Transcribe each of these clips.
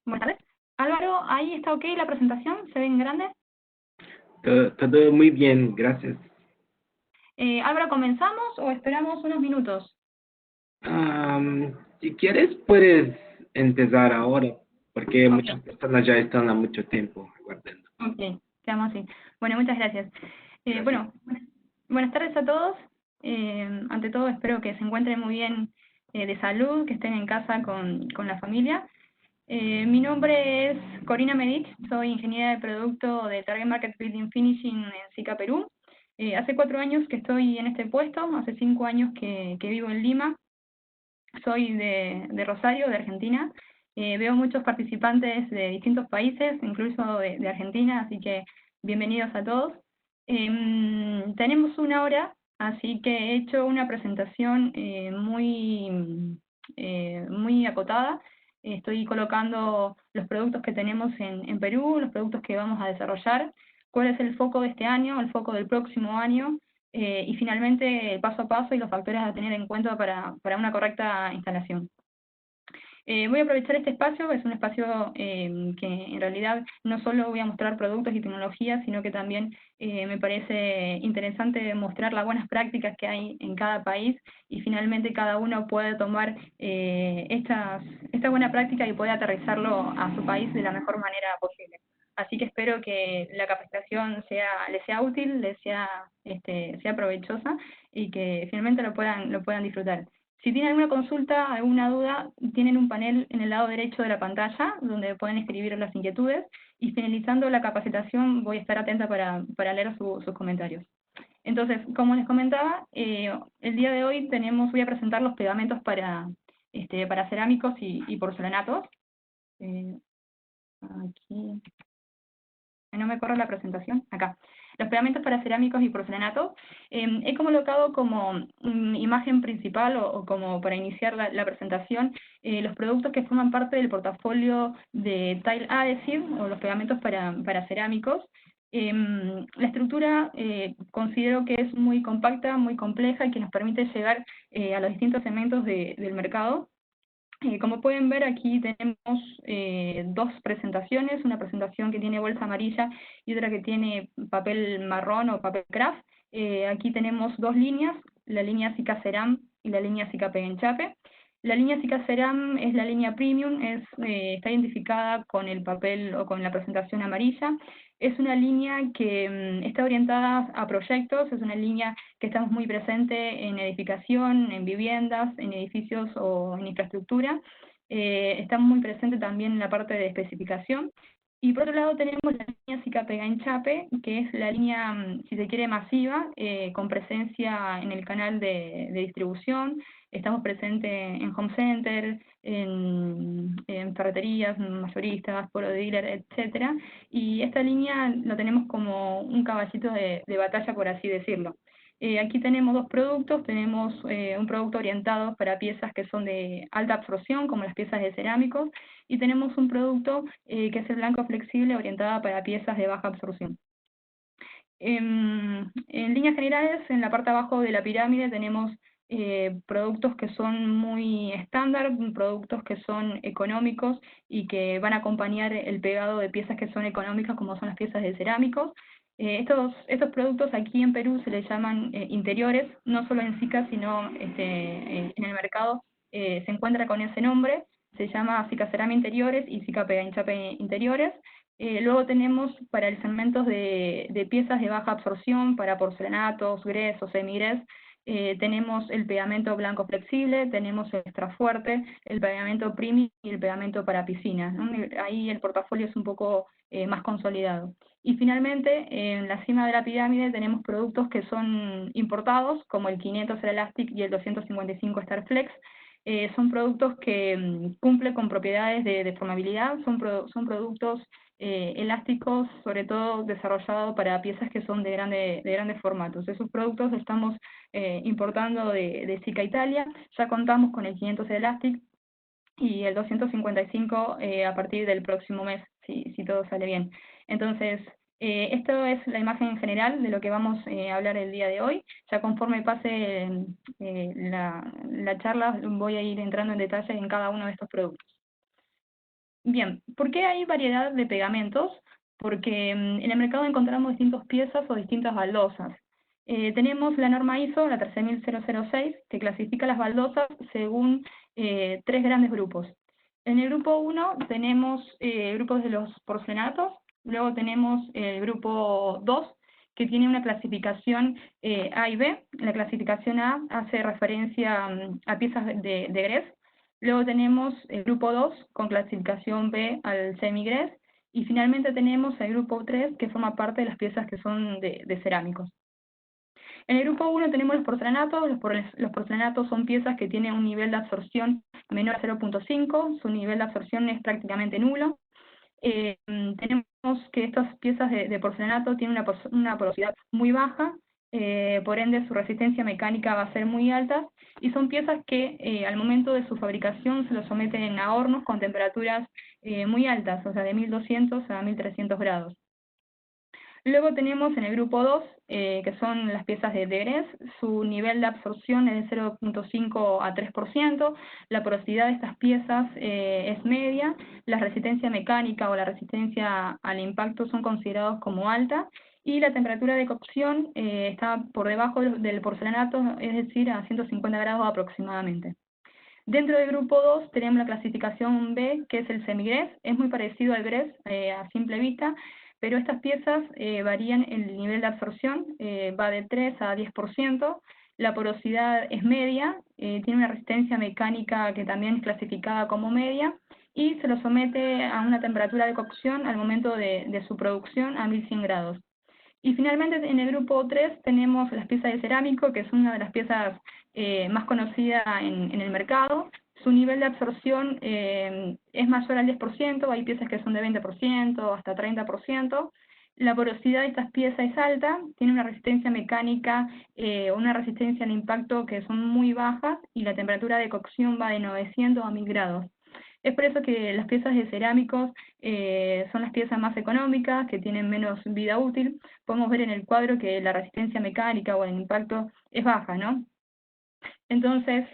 Buenas tardes. Álvaro, ahí está ok la presentación, ¿se ven grandes? Todo muy bien, gracias. Álvaro, ¿comenzamos o esperamos unos minutos? Si quieres, puedes empezar ahora, porque muchas Ok, personas ya están a mucho tiempo aguardando. ok, quedamos así. Bueno, muchas gracias. Gracias. Bueno, buenas tardes a todos. Ante todo, espero que se encuentren muy bien de salud, que estén en casa con la familia. Mi nombre es Corina Medich, soy ingeniera de producto de Target Market Building Finishing en SICA Perú. Hace 4 años que estoy en este puesto, hace 5 años que vivo en Lima. Soy de Rosario, de Argentina. Veo muchos participantes de distintos países, incluso de Argentina, así que bienvenidos a todos. Tenemos 1 hora, así que he hecho una presentación muy acotada. Estoy colocando los productos que tenemos en Perú, los productos que vamos a desarrollar, cuál es el foco de este año, el foco del próximo año, y finalmente el paso a paso y los factores a tener en cuenta para una correcta instalación. Voy a aprovechar este espacio, es un espacio que en realidad no solo voy a mostrar productos y tecnologías, sino que también me parece interesante mostrar las buenas prácticas que hay en cada país y finalmente cada uno puede tomar esta buena práctica y puede aterrizarlo a su país de la mejor manera posible. Así que espero que la capacitación les sea útil, sea provechosa y que finalmente lo puedan disfrutar. Si tienen alguna consulta, alguna duda, tienen un panel en el lado derecho de la pantalla donde pueden escribir las inquietudes y finalizando la capacitación voy a estar atenta para leer sus comentarios. Entonces, como les comentaba, el día de hoy voy a presentar los pegamentos para cerámicos y porcelanatos. Eh, Aquí no me corro la presentación, acá. Los pegamentos para cerámicos y porcelanatos. He colocado como imagen principal o como para iniciar la presentación los productos que forman parte del portafolio de Tile Adhesive o los pegamentos para cerámicos. La estructura considero que es muy compacta, muy compleja y que nos permite llegar a los distintos segmentos del mercado. Como pueden ver, aquí tenemos dos presentaciones, una presentación que tiene bolsa amarilla y otra que tiene papel marrón o papel craft. Aquí tenemos dos líneas, la línea Sika Ceram y la línea Sika Pega Enchape. La línea Sika Ceram es la línea premium, está identificada con el papel o con la presentación amarilla. Es una línea que está orientada a proyectos, es una línea que estamos muy presente en edificación, en viviendas, en edificios o en infraestructura. Estamos muy presente también en la parte de especificación. Y por otro lado tenemos la línea Sica Pega Enchape, que es la línea, si se quiere, masiva, con presencia en el canal de distribución. Estamos presentes en home center, en ferreterías, mayoristas, polo dealer, etcétera. Y esta línea lo tenemos como un caballito de batalla, por así decirlo. Aquí tenemos dos productos, tenemos un producto orientado para piezas que son de alta absorción, como las piezas de cerámicos, y tenemos un producto que es el blanco flexible, orientada para piezas de baja absorción. En líneas generales, en la parte de abajo de la pirámide tenemos productos que son muy estándar, productos que son económicos y que van a acompañar el pegado de piezas que son económicas, como son las piezas de cerámicos. Estos productos aquí en Perú se les llaman interiores, no solo en SICA, sino en el mercado se encuentra con ese nombre, se llama SICA Cerame Interiores y SICA Pega Hinchape Interiores. Luego tenemos para el segmento de piezas de baja absorción, para porcelanatos, grés o semigres, tenemos el pegamento blanco flexible, tenemos el extra fuerte, el pegamento primi y el pegamento para piscinas, ¿no? Ahí el portafolio es un poco más consolidado. Y finalmente, en la cima de la pirámide tenemos productos que son importados, como el 500 Elastic y el 255 Starflex. Son productos que cumplen con propiedades de deformabilidad, son productos elásticos, sobre todo desarrollados para piezas que son de grandes formatos. Esos productos los estamos importando de Sica Italia, ya contamos con el 500 Elastic y el 255 a partir del próximo mes, si todo sale bien. Entonces, esto es la imagen general de lo que vamos a hablar el día de hoy. Ya conforme pase la charla, voy a ir entrando en detalle en cada uno de estos productos. Bien, ¿por qué hay variedad de pegamentos? Porque en el mercado encontramos distintas piezas o distintas baldosas. Tenemos la norma ISO, la 13006, que clasifica las baldosas según tres grandes grupos. En el grupo 1 tenemos grupos de los porcelanatos, luego tenemos el grupo 2, que tiene una clasificación A y B. La clasificación A hace referencia a piezas de grés. Luego tenemos el grupo 2 con clasificación B al semigres, y finalmente tenemos el grupo 3 que forma parte de las piezas que son de cerámicos. En el grupo 1 tenemos los porcelanatos. Los porcelanatos son piezas que tienen un nivel de absorción menor a 0.5, su nivel de absorción es prácticamente nulo. Tenemos que estas piezas de porcelanato tienen una porosidad muy baja, por ende su resistencia mecánica va a ser muy alta, y son piezas que al momento de su fabricación se los someten a hornos con temperaturas muy altas, o sea de 1200 a 1300 grados. Luego tenemos en el grupo 2, que son las piezas de grés. Su nivel de absorción es de 0.5 a 3%, la porosidad de estas piezas es media, la resistencia mecánica o la resistencia al impacto son considerados como alta, y la temperatura de cocción está por debajo del porcelanato, es decir, a 150 grados aproximadamente. Dentro del grupo 2 tenemos la clasificación B, que es el semigrés. Es muy parecido al grés a simple vista, pero estas piezas varían el nivel de absorción, va de 3 a 10%, la porosidad es media, tiene una resistencia mecánica que también es clasificada como media, y se lo somete a una temperatura de cocción al momento de su producción a 1100 grados. Y finalmente en el grupo 3 tenemos las piezas de cerámico, que es una de las piezas más conocidas en el mercado. Su nivel de absorción es mayor al 10%, hay piezas que son de 20%, hasta 30%. La porosidad de estas piezas es alta, tiene una resistencia mecánica, una resistencia al impacto que son muy bajas, y la temperatura de cocción va de 900 a 1000 grados. Es por eso que las piezas de cerámicos son las piezas más económicas, que tienen menos vida útil. Podemos ver en el cuadro que la resistencia mecánica o el impacto es baja, ¿no? Entonces,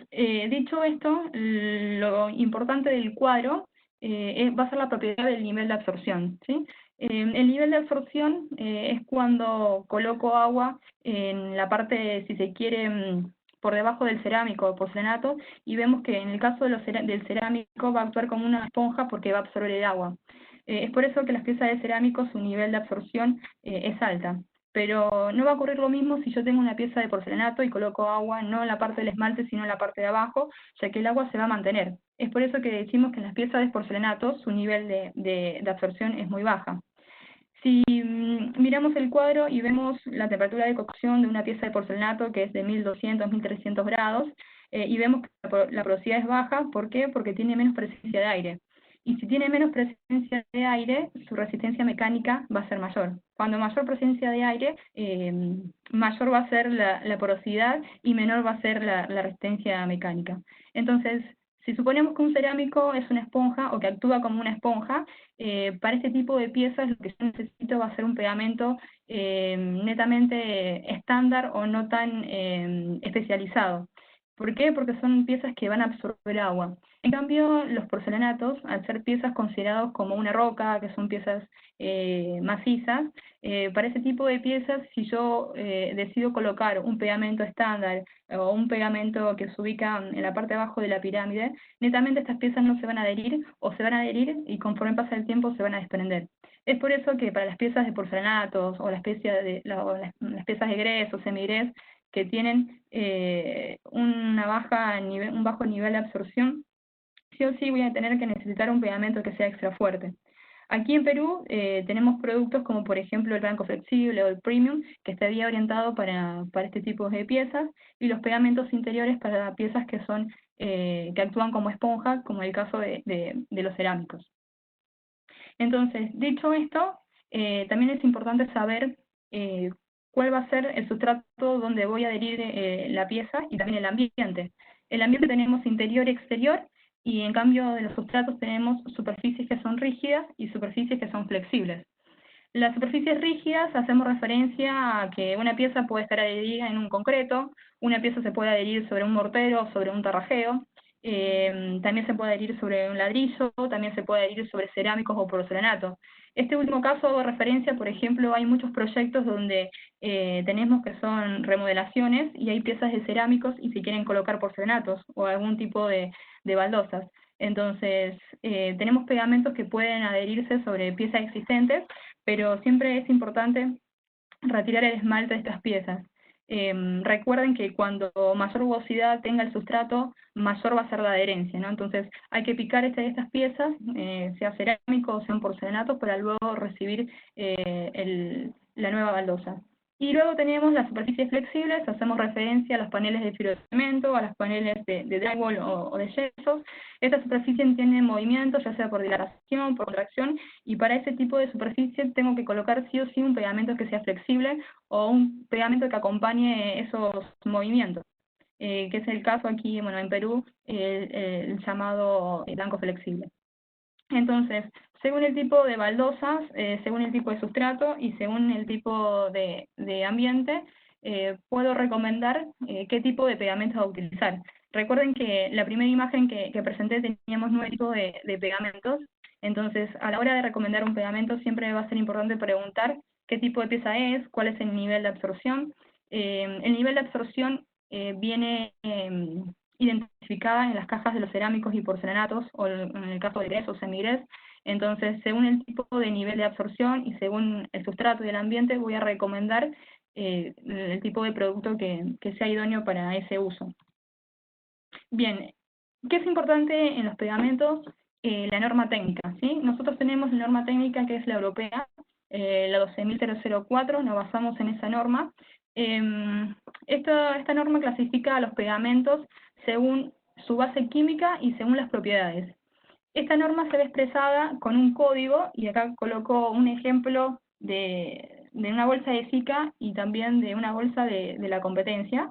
dicho esto, lo importante del cuadro va a ser la propiedad del nivel de absorción, ¿sí? El nivel de absorción es cuando coloco agua en la parte, si se quiere, por debajo del cerámico o porcelanato, y vemos que en el caso del cerámico va a actuar como una esponja porque va a absorber el agua. Es por eso que las piezas de cerámico, su nivel de absorción es alta. Pero no va a ocurrir lo mismo si yo tengo una pieza de porcelanato y coloco agua no en la parte del esmalte, sino en la parte de abajo, ya que el agua se va a mantener. Es por eso que decimos que en las piezas de porcelanato su nivel de absorción es muy baja. Si miramos el cuadro y vemos la temperatura de cocción de una pieza de porcelanato, que es de 1200, 1300 grados, y vemos que la porosidad es baja, ¿por qué? Porque tiene menos presencia de aire. Y si tiene menos presencia de aire, su resistencia mecánica va a ser mayor. Cuando mayor presencia de aire, mayor va a ser la porosidad y menor va a ser la resistencia mecánica. Entonces, si suponemos que un cerámico es una esponja o que actúa como una esponja, para este tipo de piezas lo que yo necesito va a ser un pegamento netamente estándar o no tan especializado. ¿Por qué? Porque son piezas que van a absorber agua. En cambio, los porcelanatos, al ser piezas considerados como una roca, que son piezas macizas, para ese tipo de piezas, si yo decido colocar un pegamento estándar o un pegamento que se ubica en la parte de abajo de la pirámide, netamente estas piezas no se van a adherir, o se van a adherir y conforme pasa el tiempo se van a desprender. Es por eso que para las piezas de porcelanatos o las piezas las piezas de grés o semigrés que tienen un bajo nivel de absorción, sí o sí voy a tener que necesitar un pegamento que sea extra fuerte. Aquí en Perú tenemos productos como por ejemplo el blanco flexible o el premium, que estaría orientado para este tipo de piezas, y los pegamentos interiores para piezas que son que actúan como esponjas, como el caso de los cerámicos. Entonces, dicho esto, también es importante saber cuál va a ser el sustrato donde voy a adherir la pieza, y también el ambiente. El ambiente tenemos interior y exterior, y en cambio de los sustratos tenemos superficies que son rígidas y superficies que son flexibles. Las superficies rígidas hacemos referencia a que una pieza puede estar adherida en un concreto, una pieza se puede adherir sobre un mortero o sobre un tarrajeo, También se puede adherir sobre un ladrillo, también se puede adherir sobre cerámicos o porcelanato. Este último caso hago referencia, por ejemplo, hay muchos proyectos donde tenemos que son remodelaciones y hay piezas de cerámicos y se quieren colocar porcelanatos o algún tipo de baldosas. Entonces, tenemos pegamentos que pueden adherirse sobre piezas existentes, pero siempre es importante retirar el esmalte de estas piezas. Recuerden que cuando mayor rugosidad tenga el sustrato, mayor va a ser la adherencia, ¿no? Entonces hay que picar estas piezas, sea cerámico o sea un porcelanato, para luego recibir la nueva baldosa. Y luego tenemos las superficies flexibles, hacemos referencia a los paneles de fibrocemento, a los paneles de drywall o de yesos. Estas superficies tienen movimiento, ya sea por dilatación, por contracción, y para ese tipo de superficie tengo que colocar sí o sí un pegamento que sea flexible o un pegamento que acompañe esos movimientos, que es el caso aquí, bueno, en Perú, el llamado blanco flexible. Entonces, según el tipo de baldosas, según el tipo de sustrato y según el tipo de ambiente, puedo recomendar qué tipo de pegamentos a utilizar. Recuerden que la primera imagen que presenté teníamos 9 tipos de pegamentos, entonces a la hora de recomendar un pegamento siempre va a ser importante preguntar qué tipo de pieza es, cuál es el nivel de absorción. El nivel de absorción viene identificada en las cajas de los cerámicos y porcelanatos, o en el caso de grés o semigrés. Entonces, según el tipo de nivel de absorción y según el sustrato y el ambiente, voy a recomendar el tipo de producto que sea idóneo para ese uso. Bien, ¿qué es importante en los pegamentos? La norma técnica, ¿sí? Nosotros tenemos la norma técnica que es la europea, la 12.004, nos basamos en esa norma. Esta norma clasifica a los pegamentos según su base química y según las propiedades. Esta norma se ve expresada con un código, y acá coloco un ejemplo de una bolsa de SICA y también de una bolsa de la competencia,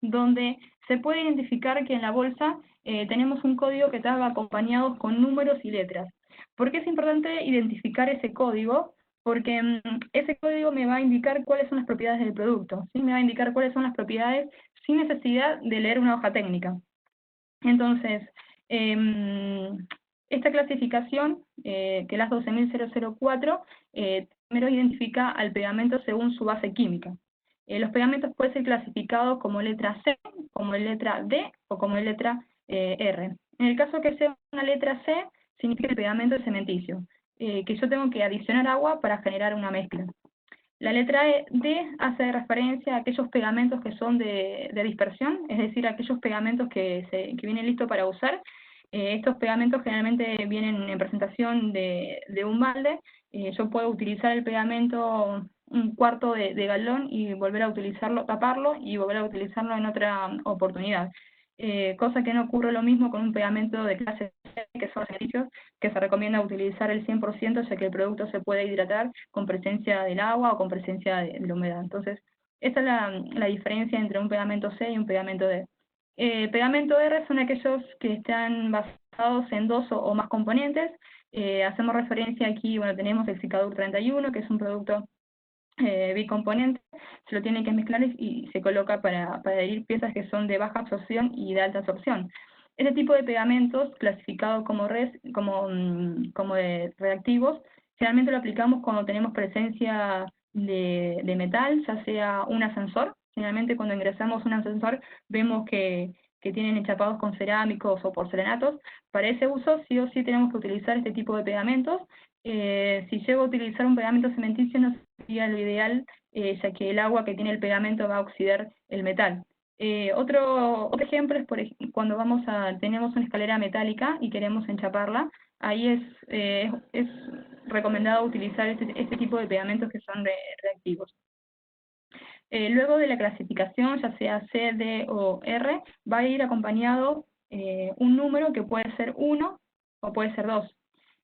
donde se puede identificar que en la bolsa tenemos un código que está acompañado con números y letras. ¿Por qué es importante identificar ese código? Porque ese código me va a indicar cuáles son las propiedades del producto, ¿sí? Me va a indicar cuáles son las propiedades sin necesidad de leer una hoja técnica. Entonces, esta clasificación, que es la 12.004, primero identifica al pegamento según su base química. Los pegamentos pueden ser clasificados como letra C, como letra D o como letra R. En el caso que sea una letra C, significa que el pegamento es cementicio, que yo tengo que adicionar agua para generar una mezcla. La letra D hace referencia a aquellos pegamentos que son de dispersión, es decir, aquellos pegamentos que vienen listos para usar. Estos pegamentos generalmente vienen en presentación de un balde. Yo puedo utilizar el pegamento un cuarto de galón y volver a utilizarlo, taparlo y volver a utilizarlo en otra oportunidad. Cosa que no ocurre lo mismo con un pegamento de clase C, que son servicios que se recomienda utilizar el 100%, ya que el producto se puede hidratar con presencia del agua o con presencia de la humedad. Entonces, esa es la diferencia entre un pegamento C y un pegamento D. Pegamento R son aquellos que están basados en 2 o más componentes. Hacemos referencia aquí, bueno, tenemos el Cicadur 31, que es un producto bicomponente, se lo tiene que mezclar y se coloca para adherir piezas que son de baja absorción y de alta absorción. Este tipo de pegamentos, clasificados como de reactivos, generalmente lo aplicamos cuando tenemos presencia de metal, ya sea un ascensor. Generalmente cuando ingresamos un ascensor vemos que tienen enchapados con cerámicos o porcelanatos. Para ese uso sí o sí tenemos que utilizar este tipo de pegamentos. Si llego a utilizar un pegamento cementicio no sería lo ideal, ya que el agua que tiene el pegamento va a oxidar el metal. Otro ejemplo es cuando tenemos una escalera metálica y queremos enchaparla. Ahí es recomendado utilizar este tipo de pegamentos que son reactivos. Luego de la clasificación, ya sea C, D o R, va a ir acompañado un número que puede ser 1 o puede ser 2.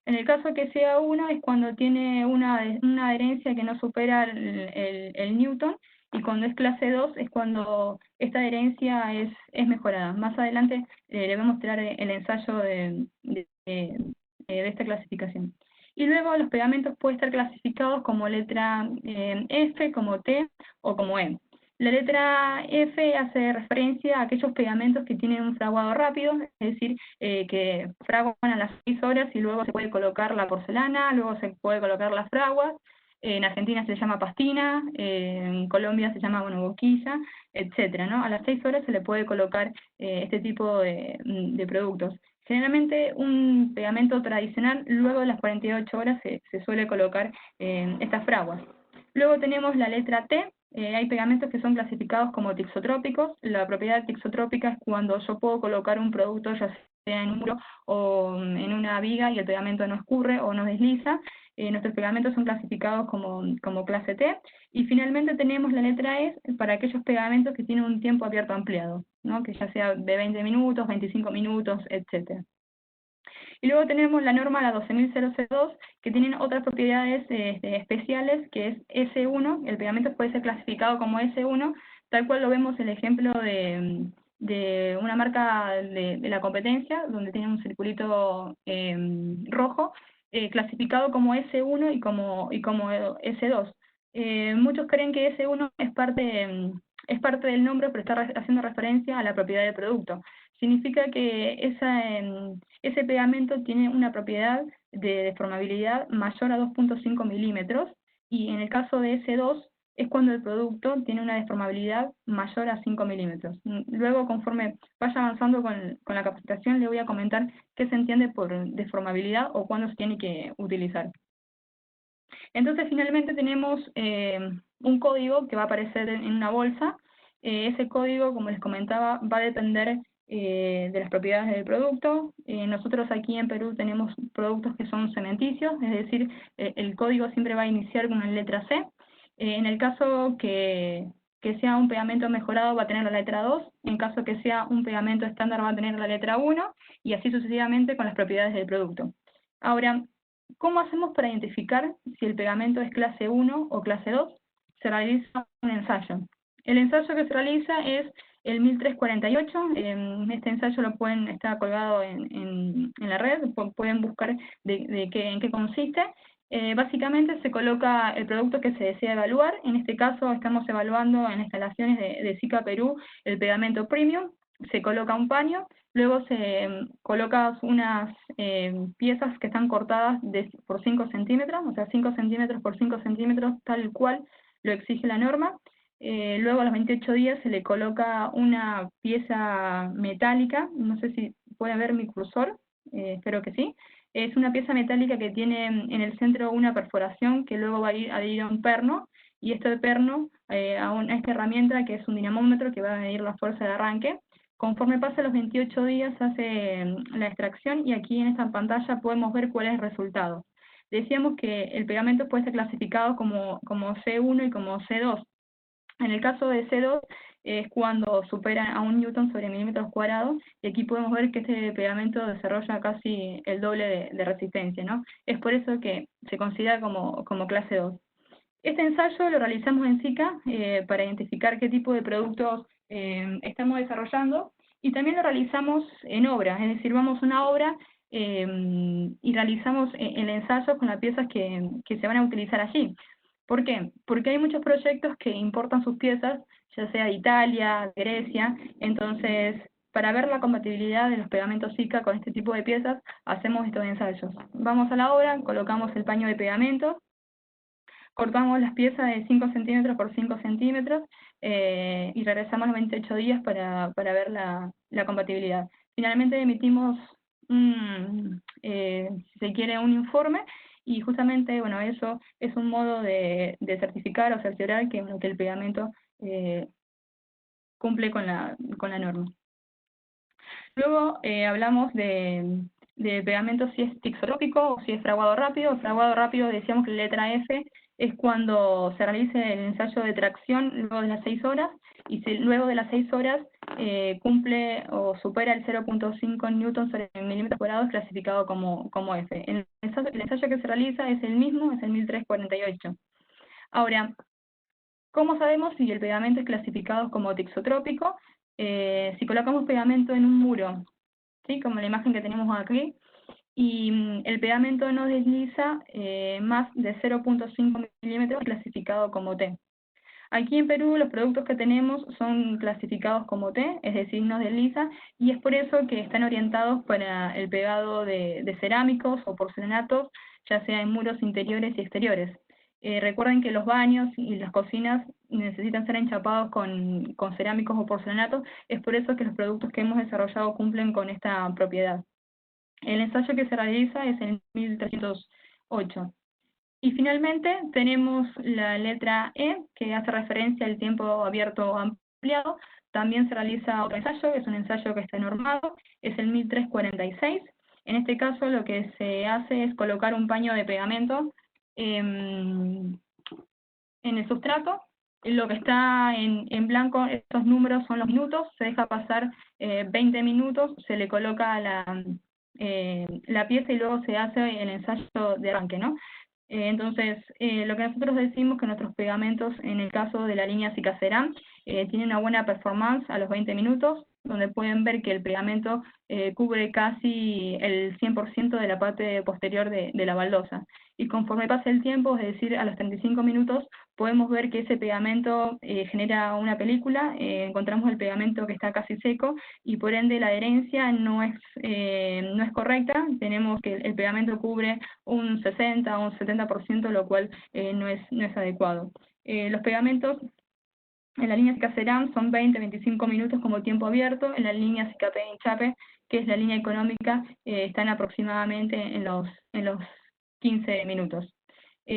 En el caso que sea 1 es cuando tiene una adherencia que no supera el newton, y cuando es clase 2 es cuando esta adherencia es mejorada. Más adelante le voy a mostrar el ensayo de esta clasificación. Y luego los pegamentos pueden estar clasificados como letra F, como T o como E. La letra F hace referencia a aquellos pegamentos que tienen un fraguado rápido, es decir, que fraguan a las 6 horas y luego se puede colocar la porcelana, luego se puede colocar las fraguas. En Argentina se llama pastina, en Colombia se llama, bueno, boquilla, etcétera, ¿no? A las 6 horas se le puede colocar este tipo de productos. Generalmente un pegamento tradicional, luego de las 48 horas se suele colocar estas fraguas. Luego tenemos la letra T. Hay pegamentos que son clasificados como tixotrópicos. La propiedad tixotrópica es cuando yo puedo colocar un producto, ya sea en un muro o en una viga, y el pegamento no escurre o no desliza. Nuestros pegamentos son clasificados como clase T. Y finalmente tenemos la letra E para aquellos pegamentos que tienen un tiempo abierto ampliado, ¿no? Que ya sea de 20 minutos, 25 minutos, etc. Y luego tenemos la norma, la 12.002, que tienen otras propiedades especiales, que es S1. El pegamento puede ser clasificado como S1, tal cual lo vemos en el ejemplo de una marca de la competencia, donde tiene un circulito rojo, clasificado como S1 y como S2. Muchos creen que S1 es parte del nombre, pero está haciendo referencia a la propiedad del producto. Significa que ese pegamento tiene una propiedad de deformabilidad mayor a 2.5 milímetros, y en el caso de S2 es cuando el producto tiene una deformabilidad mayor a 5 milímetros. Luego, conforme vaya avanzando con la capacitación, le voy a comentar qué se entiende por deformabilidad o cuándo se tiene que utilizar. Entonces, finalmente tenemos un código que va a aparecer en una bolsa. Ese código, como les comentaba, va a depender de las propiedades del producto. Nosotros aquí en Perú tenemos productos que son cementicios, es decir, el código siempre va a iniciar con la letra C. En el caso que sea un pegamento mejorado, va a tener la letra 2, en caso que sea un pegamento estándar, va a tener la letra 1, y así sucesivamente con las propiedades del producto. Ahora, ¿cómo hacemos para identificar si el pegamento es clase 1 o clase 2? Se realiza un ensayo. El ensayo que se realiza es el 1348. Este ensayo está colgado en la red, pueden buscar en qué consiste. Básicamente se coloca el producto que se desea evaluar. En este caso estamos evaluando en instalaciones de SICA Perú el pegamento premium. Se coloca un paño, luego se coloca unas piezas que están cortadas por 5 centímetros, o sea, 5 centímetros por 5 centímetros, tal cual lo exige la norma. Luego a los 28 días se le coloca una pieza metálica, no sé si pueden ver mi cursor, espero que sí. Es una pieza metálica que tiene en el centro una perforación que luego va a adherir a un perno, y este perno a esta herramienta, que es un dinamómetro que va a medir la fuerza de arranque. Conforme pasa los 28 días se hace la extracción, y aquí en esta pantalla podemos ver cuál es el resultado. Decíamos que el pegamento puede ser clasificado como C1 y como C2. En el caso de C2 es cuando supera a 1 newton sobre milímetros cuadrados, y aquí podemos ver que este pegamento desarrolla casi el doble de resistencia, ¿no? Es por eso que se considera como clase 2. Este ensayo lo realizamos en SICA para identificar qué tipo de productos estamos desarrollando, y también lo realizamos en obra, es decir, vamos a una obra y realizamos el ensayo con las piezas que se van a utilizar allí. ¿Por qué? Porque hay muchos proyectos que importan sus piezas, ya sea de Italia, de Grecia. Entonces, para ver la compatibilidad de los pegamentos SICA con este tipo de piezas, hacemos estos ensayos. Vamos a la obra, colocamos el paño de pegamento, cortamos las piezas de 5 centímetros por 5 centímetros y regresamos los 28 días para ver la compatibilidad. Finalmente emitimos, si se quiere, un informe, y justamente, bueno, eso es un modo de certificar o cerciorar que el pegamento cumple con la norma. Luego hablamos de pegamento, si es tixotrópico o si es fraguado rápido. Fraguado rápido, decíamos que la letra F es cuando se realice el ensayo de tracción luego de las 6 horas, y si luego de las 6 horas cumple o supera el 0.5 newton sobre milímetros cuadrados, clasificado como F. El ensayo que se realiza es el mismo, es el 1348. Ahora, ¿cómo sabemos si el pegamento es clasificado como tixotrópico? Si colocamos pegamento en un muro, ¿sí?, como la imagen que tenemos aquí, y el pegamento no desliza más de 0.5 milímetros, clasificado como T. Aquí en Perú los productos que tenemos son clasificados como T, es decir, no de lisa, y es por eso que están orientados para el pegado de cerámicos o porcelanatos, ya sea en muros interiores y exteriores. Recuerden que los baños y las cocinas necesitan ser enchapados con cerámicos o porcelanatos, es por eso que los productos que hemos desarrollado cumplen con esta propiedad. El ensayo que se realiza es en 1308. Y finalmente tenemos la letra E, que hace referencia al tiempo abierto o ampliado. También se realiza otro ensayo, es un ensayo que está normado, es el 1346. En este caso lo que se hace es colocar un paño de pegamento en el sustrato. Lo que está en blanco, estos números son los minutos, se deja pasar 20 minutos, se le coloca la pieza y luego se hace el ensayo de arranque, ¿no? Entonces, lo que nosotros decimos que nuestros pegamentos, en el caso de la línea Cicacerán, tienen una buena performance a los 20 minutos, donde pueden ver que el pegamento cubre casi el 100% de la parte posterior de la baldosa. Y conforme pasa el tiempo, es decir, a los 35 minutos, podemos ver que ese pegamento genera una película, encontramos el pegamento que está casi seco, y por ende la adherencia no es correcta, tenemos que el pegamento cubre un 60 o un 70%, lo cual no es adecuado. Los pegamentos en la línea Cicacerán son 20-25 minutos como tiempo abierto, en la línea Cicape-Hinchape, que es la línea económica, están aproximadamente en los 15 minutos.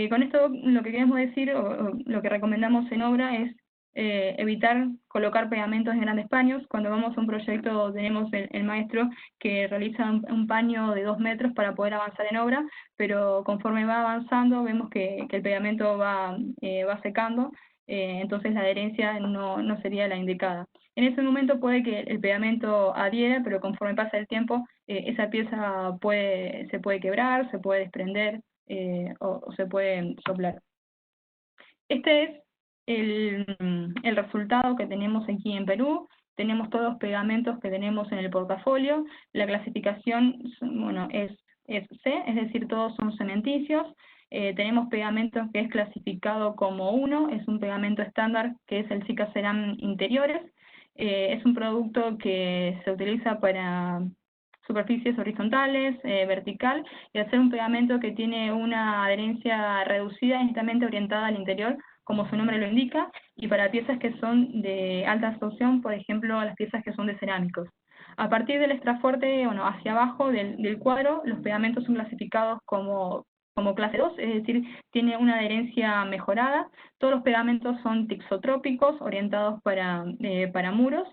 Con esto lo que queremos decir, o lo que recomendamos en obra, es evitar colocar pegamentos en grandes paños. Cuando vamos a un proyecto tenemos el maestro que realiza un paño de 2 metros para poder avanzar en obra, pero conforme va avanzando vemos que el pegamento va secando, entonces la adherencia no sería la indicada. En ese momento puede que el pegamento adhiera, pero conforme pasa el tiempo esa pieza se puede quebrar, se puede desprender o se puede soplar. Este es el resultado que tenemos aquí en Perú. Tenemos todos los pegamentos que tenemos en el portafolio. La clasificación, bueno, es C, es decir, todos son cementicios. Tenemos pegamentos que es clasificado como 1, es un pegamento estándar que es el Cicacerán Interiores. Es un producto que se utiliza para superficies horizontales, vertical, y al ser un pegamento que tiene una adherencia reducida y netamente orientada al interior, como su nombre lo indica, y para piezas que son de alta absorción, por ejemplo, las piezas que son de cerámicos. A partir del extrafuerte, bueno, hacia abajo del cuadro, los pegamentos son clasificados como clase 2, es decir, tiene una adherencia mejorada. Todos los pegamentos son tixotrópicos, orientados para muros,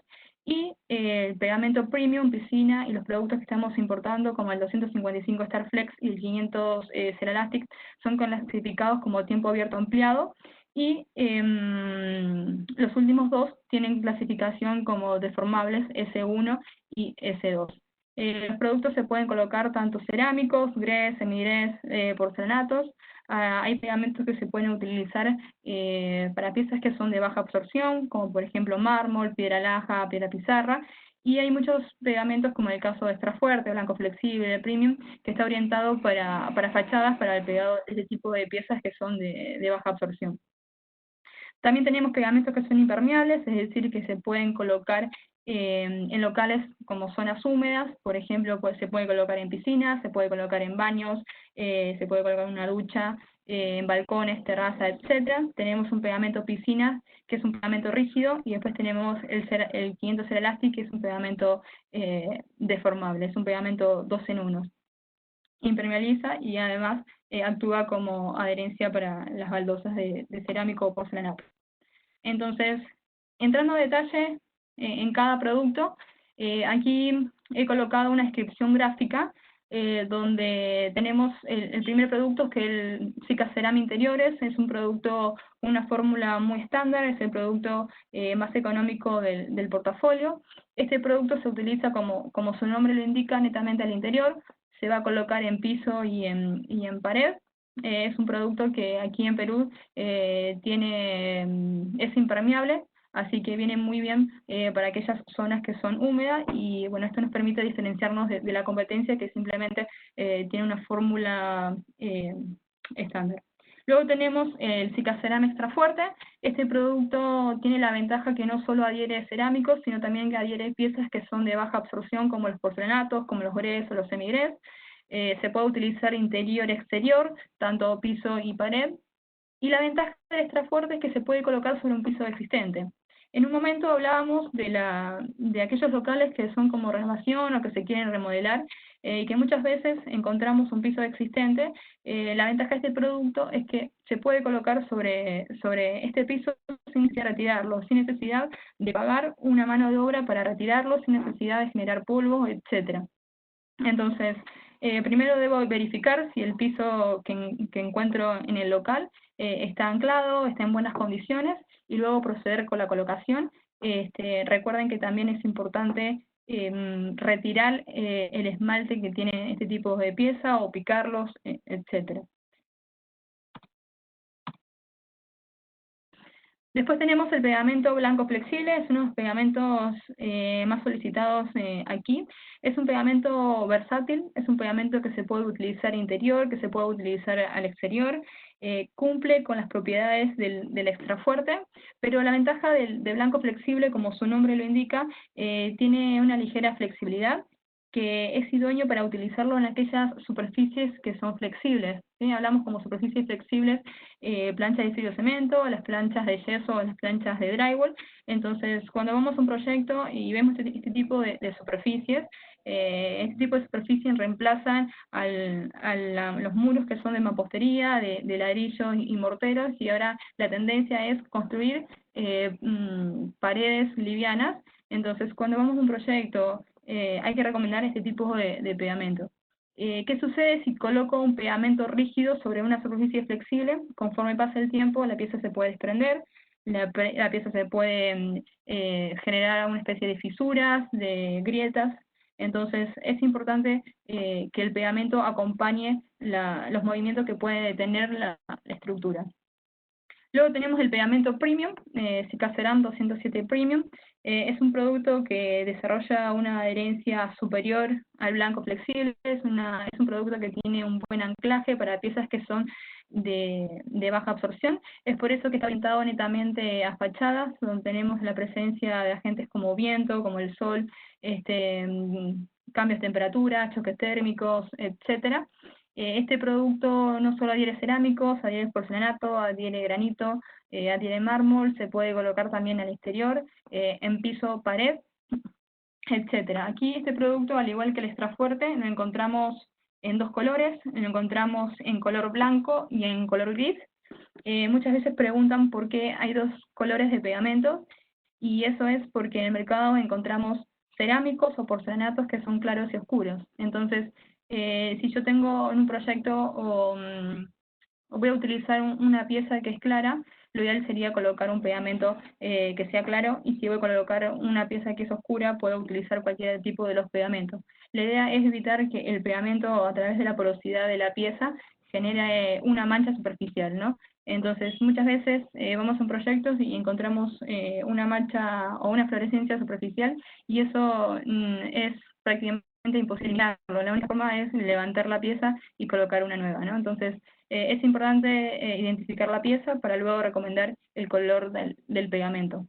y el pegamento premium, piscina, y los productos que estamos importando, como el 255 Starflex y el 500 Ceralastic, son clasificados como tiempo abierto ampliado, y los últimos dos tienen clasificación como deformables S1 y S2. Los productos se pueden colocar tanto cerámicos, grés, semigrés, porcelanatos. Hay pegamentos que se pueden utilizar para piezas que son de baja absorción, como por ejemplo mármol, piedra laja, piedra pizarra, y hay muchos pegamentos, como el caso de Extrafuerte, blanco flexible, premium, que está orientado para fachadas, para el pegado de este tipo de piezas que son de baja absorción. También tenemos pegamentos que son impermeables, es decir, que se pueden colocar en locales como zonas húmedas, por ejemplo, se puede colocar en piscinas, se puede colocar en baños, se puede colocar en una ducha, en balcones, terrazas, etc. Tenemos un pegamento piscina, que es un pegamento rígido, y después tenemos el 500 Ceralastic, que es un pegamento deformable, es un pegamento 2 en 1. Impermeabiliza y además actúa como adherencia para las baldosas de cerámico o porcelanato. Entonces, entrando a detalle en cada producto, aquí he colocado una descripción gráfica donde tenemos el primer producto, que es el Cicacerán Interiores. Es un producto, una fórmula muy estándar, es el producto más económico del portafolio. Este producto se utiliza, como su nombre lo indica, netamente al interior. Se va a colocar en piso y en pared. Es un producto que aquí en Perú es impermeable, así que viene muy bien para aquellas zonas que son húmedas, y bueno, esto nos permite diferenciarnos de la competencia, que simplemente tiene una fórmula estándar. Luego tenemos el Cicaceram Extra Fuerte. Este producto tiene la ventaja que no solo adhiere cerámicos, sino también que adhiere piezas que son de baja absorción, como los porcelanatos, como los grés o los semigrés. Se puede utilizar interior y exterior, tanto piso y pared. Y la ventaja del Extra Fuerte es que se puede colocar sobre un piso existente. En un momento hablábamos de aquellos locales que son como renovación o que se quieren remodelar, y que muchas veces encontramos un piso existente. La ventaja de este producto es que se puede colocar sobre este piso sin necesidad de retirarlo, sin necesidad de pagar una mano de obra para retirarlo, sin necesidad de generar polvo, etc. Entonces, primero debo verificar si el piso que encuentro en el local está anclado, está en buenas condiciones, y luego proceder con la colocación. Recuerden que también es importante retirar el esmalte que tiene este tipo de pieza o picarlos, etc. Después tenemos el pegamento blanco flexible, es uno de los pegamentos más solicitados aquí. Es un pegamento versátil, es un pegamento que se puede utilizar interior, que se puede utilizar al exterior, cumple con las propiedades del extra fuerte, pero la ventaja del blanco flexible, como su nombre lo indica, tiene una ligera flexibilidad, que es idóneo para utilizarlo en aquellas superficies que son flexibles, ¿sí? Hablamos como superficies flexibles, planchas de frío cemento, las planchas de yeso, las planchas de drywall. Entonces, cuando vamos a un proyecto y vemos este tipo de superficies, este tipo de superficies reemplazan los muros que son de mampostería, de ladrillos y morteros, y ahora la tendencia es construir paredes livianas. Entonces, cuando vamos a un proyecto, hay que recomendar este tipo de pegamento. ¿Qué sucede si coloco un pegamento rígido sobre una superficie flexible? Conforme pasa el tiempo, la pieza se puede desprender, la pieza se puede generar una especie de fisuras, de grietas. Entonces, es importante que el pegamento acompañe los movimientos que puede tener la estructura. Luego tenemos el pegamento premium, Cicaceram 207 Premium. Es un producto que desarrolla una adherencia superior al blanco flexible, es un producto que tiene un buen anclaje para piezas que son de baja absorción. Es por eso que está orientado netamente a fachadas, donde tenemos la presencia de agentes como viento, como el sol, cambios de temperatura, choques térmicos, etc. Este producto no solo adhiere cerámicos, adhiere porcelanato, adhiere granito, adhiere mármol, se puede colocar también al exterior, en piso, pared, etc. Aquí este producto, al igual que el extra fuerte, lo encontramos en dos colores, lo encontramos en color blanco y en color gris. Muchas veces preguntan por qué hay dos colores de pegamento, y eso es porque en el mercado encontramos cerámicos o porcelanatos que son claros y oscuros. Entonces, si yo tengo en un proyecto o voy a utilizar una pieza que es clara, lo ideal sería colocar un pegamento que sea claro, y si voy a colocar una pieza que es oscura, puedo utilizar cualquier tipo de los pegamentos. La idea es evitar que el pegamento, a través de la porosidad de la pieza, genere una mancha superficial, ¿no? Entonces, muchas veces vamos a un proyecto y encontramos una mancha o una fluorescencia superficial, y eso es prácticamente imposible eliminarlo. La única forma es levantar la pieza y colocar una nueva, ¿no? Entonces, es importante identificar la pieza para luego recomendar el color del pegamento.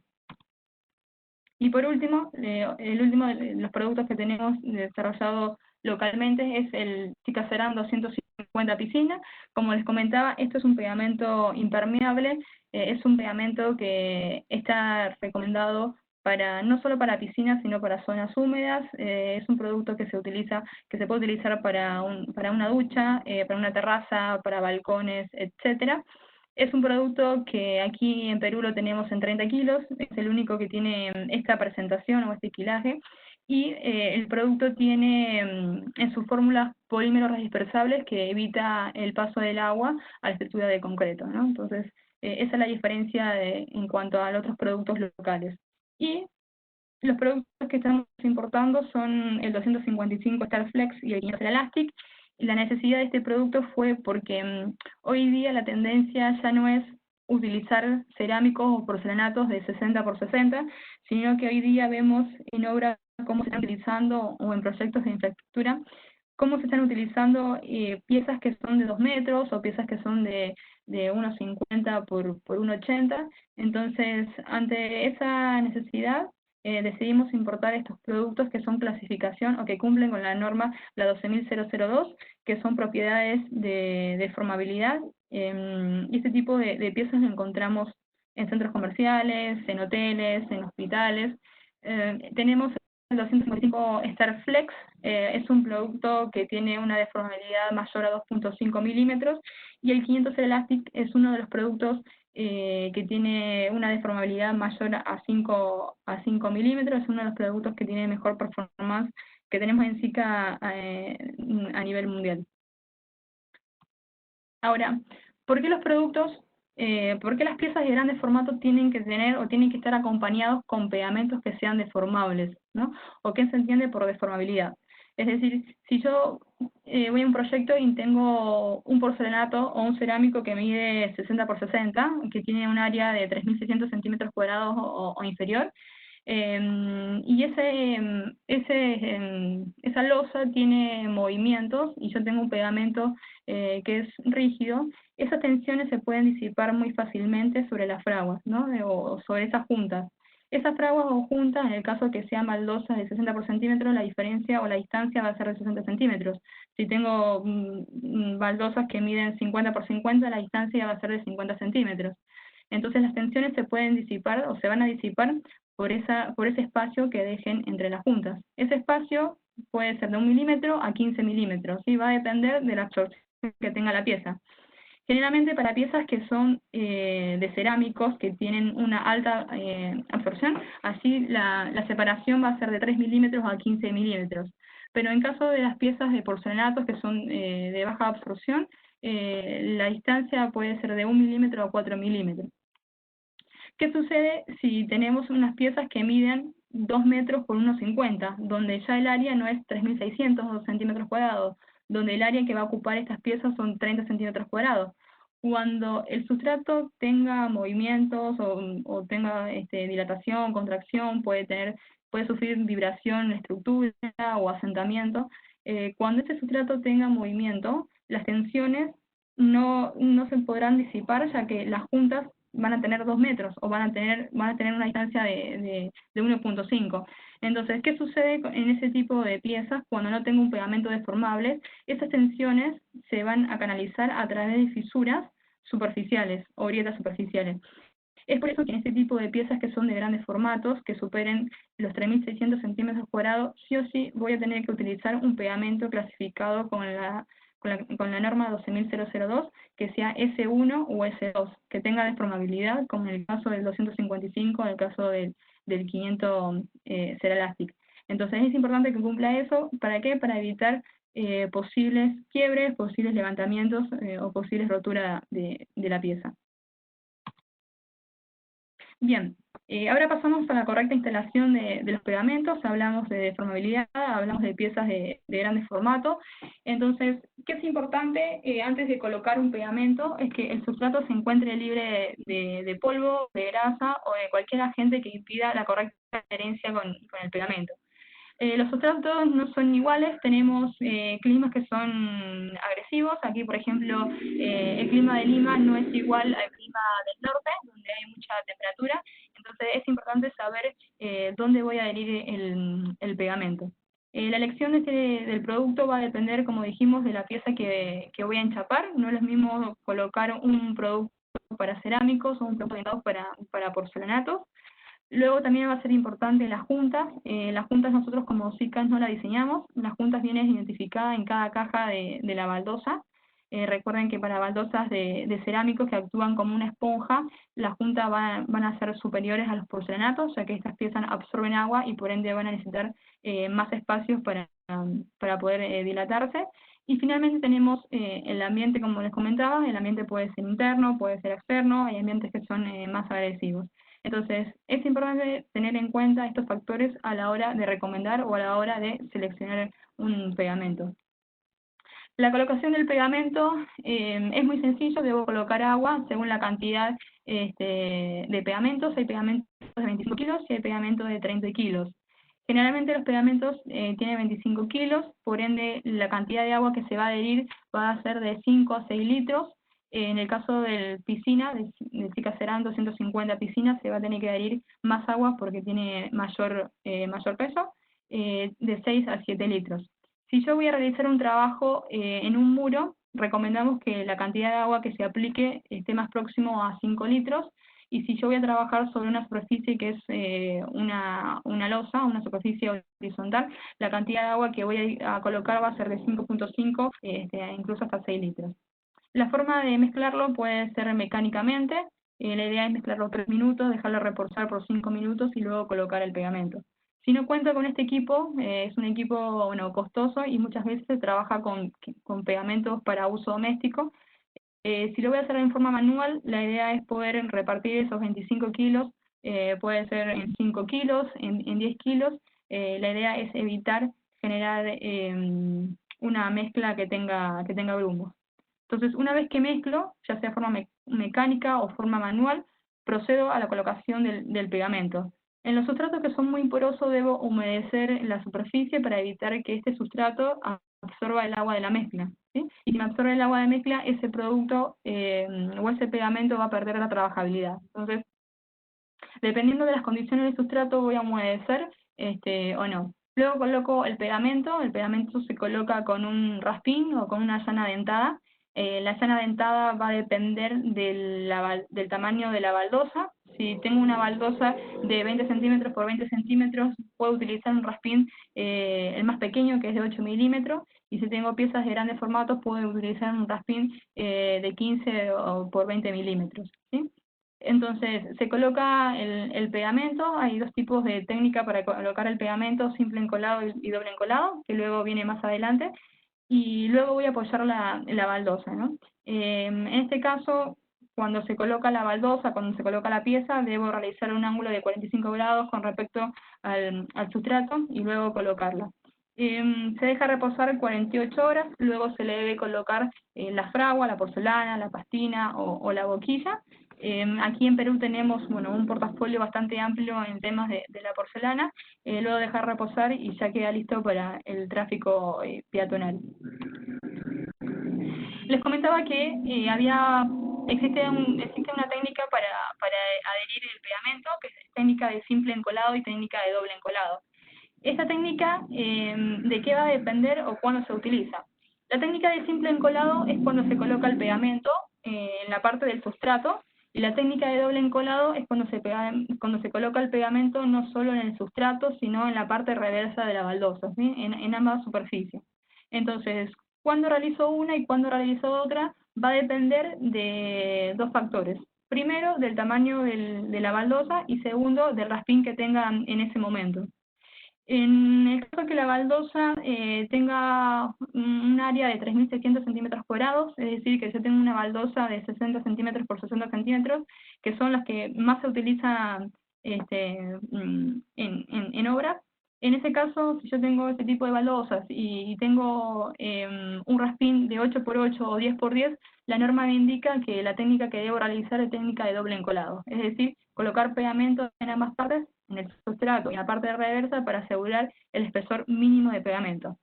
Y por último, el último de los productos que tenemos desarrollado localmente es el Cicaceram 250 Piscina. Como les comentaba, esto es un pegamento impermeable, es un pegamento que está recomendado no solo para piscinas, sino para zonas húmedas. Es un producto que se puede utilizar para una ducha, para una terraza, para balcones, etc. Es un producto que aquí en Perú lo tenemos en 30 kilos, es el único que tiene esta presentación o este quilaje, y el producto tiene en sus fórmulas polímeros dispersables que evita el paso del agua a la estructura de concreto, ¿no? Entonces, esa es la diferencia en cuanto a los otros productos locales. Y los productos que estamos importando son el 255 Starflex y el 500 Elastic. La necesidad de este producto fue porque hoy día la tendencia ya no es utilizar cerámicos o porcelanatos de 60 por 60, sino que hoy día vemos en obra cómo se están utilizando, o en proyectos de infraestructura, cómo se están utilizando piezas que son de 2 metros o piezas que son de 1,50 por 1,80. Entonces, ante esa necesidad, decidimos importar estos productos que son clasificación o que cumplen con la norma, la 12002, que son propiedades de deformabilidad. Y este tipo de piezas lo encontramos en centros comerciales, en hoteles, en hospitales. Tenemos el 255 Star Flex, es un producto que tiene una deformabilidad mayor a 2,5 milímetros, y el 500 Elastic es uno de los productos que tiene una deformabilidad mayor a 5 milímetros, es uno de los productos que tiene mejor performance que tenemos en SICA a nivel mundial. Ahora, ¿por qué los productos, por qué las piezas de grandes formatos tienen que tener o tienen que estar acompañados con pegamentos que sean deformables, ¿no? ¿O qué se entiende por deformabilidad? Es decir, si yo voy a un proyecto y tengo un porcelanato o un cerámico que mide 60 por 60, que tiene un área de 3.600 centímetros cuadrados o inferior, y esa losa tiene movimientos y yo tengo un pegamento que es rígido, esas tensiones se pueden disipar muy fácilmente sobre las fraguas, ¿no? O sobre esas juntas. Esas fraguas o juntas, en el caso que sean baldosas de 60 por centímetro, la diferencia o la distancia va a ser de 60 centímetros. Si tengo baldosas que miden 50 por 50, la distancia va a ser de 50 centímetros. Entonces las tensiones se pueden disipar o se van a disipar por ese espacio que dejen entre las juntas. Ese espacio puede ser de 1 milímetro a 15 milímetros, ¿sí? Va a depender de la absorción que tenga la pieza. Generalmente para piezas que son de cerámicos, que tienen una alta absorción, así la separación va a ser de 3 milímetros a 15 milímetros. Pero en caso de las piezas de porcelanatos que son de baja absorción, la distancia puede ser de 1 milímetro a 4 milímetros. ¿Qué sucede si tenemos unas piezas que miden 2 metros por 1,50, donde ya el área no es 3.600 centímetros cuadrados, donde el área que va a ocupar estas piezas son 30 centímetros cuadrados? Cuando el sustrato tenga movimientos o tenga dilatación, contracción, puede sufrir vibración en la estructura o asentamiento. Cuando este sustrato tenga movimiento, las tensiones no se podrán disipar, ya que las juntas van a tener 2 metros o van a tener una distancia de 1,5. Entonces, ¿qué sucede en ese tipo de piezas cuando no tengo un pegamento deformable? Esas tensiones se van a canalizar a través de fisuras superficiales o grietas superficiales. Es por eso que en este tipo de piezas que son de grandes formatos, que superen los 3.600 centímetros cuadrados, sí o sí voy a tener que utilizar un pegamento clasificado con la norma 12002, que sea S1 o S2, que tenga deformabilidad, como en el caso del 255, en el caso del 500 Cerelastic. Entonces es importante que cumpla eso. ¿Para qué? Para evitar posibles quiebres, posibles levantamientos o posibles roturas de la pieza. Bien, ahora pasamos a la correcta instalación de los pegamentos. Hablamos de deformabilidad, hablamos de piezas de grandes formatos. Entonces, ¿qué es importante antes de colocar un pegamento? Es que el sustrato se encuentre libre de polvo, de grasa o de cualquier agente que impida la correcta adherencia con el pegamento. Los sustratos no son iguales, tenemos climas que son agresivos. Aquí, por ejemplo, el clima de Lima no es igual al clima del norte, donde hay mucha temperatura. Entonces es importante saber dónde voy a adherir el pegamento. La elección del producto va a depender, como dijimos, de la pieza que voy a enchapar. No es lo mismo colocar un producto para cerámicos o un producto para porcelanatos. Luego también va a ser importante las juntas. Las juntas nosotros como SICA no las diseñamos. Las juntas vienen identificadas en cada caja de la baldosa. Recuerden que para baldosas de cerámicos que actúan como una esponja, las juntas van a ser superiores a los porcelanatos, ya que estas piezas absorben agua y por ende van a necesitar más espacios para poder dilatarse. Y finalmente tenemos el ambiente, como les comentaba. El ambiente puede ser interno, puede ser externo, hay ambientes que son más agresivos. Entonces, es importante tener en cuenta estos factores a la hora de recomendar o a la hora de seleccionar un pegamento. La colocación del pegamento es muy sencillo. Debo colocar agua según la cantidad de pegamentos. Hay pegamentos de 25 kilos y hay pegamentos de 30 kilos. Generalmente los pegamentos tienen 25 kilos, por ende la cantidad de agua que se va a adherir va a ser de 5 a 6 litros. En el caso del piscina, de Sica serán 250 piscinas, se va a tener que adherir más agua porque tiene mayor peso, de 6 a 7 litros. Si yo voy a realizar un trabajo en un muro, recomendamos que la cantidad de agua que se aplique esté más próximo a 5 litros, y si yo voy a trabajar sobre una superficie que es una losa, una superficie horizontal, la cantidad de agua que voy a colocar va a ser de 5.5, incluso hasta 6 litros. La forma de mezclarlo puede ser mecánicamente. La idea es mezclarlo 3 minutos, dejarlo reposar por 5 minutos y luego colocar el pegamento. Si no cuento con este equipo, es un equipo costoso y muchas veces se trabaja con pegamentos para uso doméstico. Si lo voy a hacer en forma manual, la idea es poder repartir esos 25 kilos, puede ser en 5 kilos, en 10 kilos. La idea es evitar generar una mezcla que tenga grumos. Entonces, una vez que mezclo, ya sea forma mecánica o forma manual, procedo a la colocación del pegamento. En los sustratos que son muy porosos debo humedecer la superficie para evitar que este sustrato absorba el agua de la mezcla, ¿sí? Y si me absorbe el agua de mezcla, ese producto o ese pegamento va a perder la trabajabilidad. Entonces, dependiendo de las condiciones del sustrato, voy a humedecer o no. Luego coloco el pegamento se coloca con un raspín o con una llana dentada. La llana dentada va a depender del tamaño de la baldosa. Si tengo una baldosa de 20 centímetros por 20 centímetros, puedo utilizar un raspín, el más pequeño, que es de 8 milímetros, y si tengo piezas de grandes formatos, puedo utilizar un raspín de 15 por 20 milímetros, ¿sí? Entonces, se coloca el pegamento. Hay dos tipos de técnica para colocar el pegamento: simple encolado y doble encolado, que luego viene más adelante. Y luego voy a apoyar la baldosa, ¿no? En este caso, cuando se coloca la baldosa, cuando se coloca la pieza, debo realizar un ángulo de 45 grados con respecto al sustrato y luego colocarla. Se deja reposar 48 horas, luego se le debe colocar la fragua, la porcelana, la pastina o la boquilla. Aquí en Perú tenemos un portafolio bastante amplio en temas de la porcelana. Luego dejar reposar y ya queda listo para el tráfico peatonal. Les comentaba que existe una técnica para adherir el pegamento, que es técnica de simple encolado y técnica de doble encolado. Esta técnica, ¿de qué va a depender o cuándo se utiliza? La técnica de simple encolado es cuando se coloca el pegamento en la parte del sustrato, y la técnica de doble encolado es cuando se coloca el pegamento no solo en el sustrato, sino en la parte reversa de la baldosa, ¿sí? En ambas superficies. Entonces, cuándo realizo una y cuándo realizo otra va a depender de dos factores. Primero, del tamaño de la baldosa, y segundo, del raspín que tenga en ese momento. En el caso que la baldosa tenga un área de 3.600 centímetros cuadrados, es decir, que yo tengo una baldosa de 60 centímetros por 60 centímetros, que son las que más se utilizan en obra. En ese caso, si yo tengo este tipo de baldosas y tengo un raspín de 8x8 o 10x10, la norma me indica que la técnica que debo realizar es técnica de doble encolado, es decir, colocar pegamento en ambas partes, en el sustrato y en la parte de reversa, para asegurar el espesor mínimo de pegamento.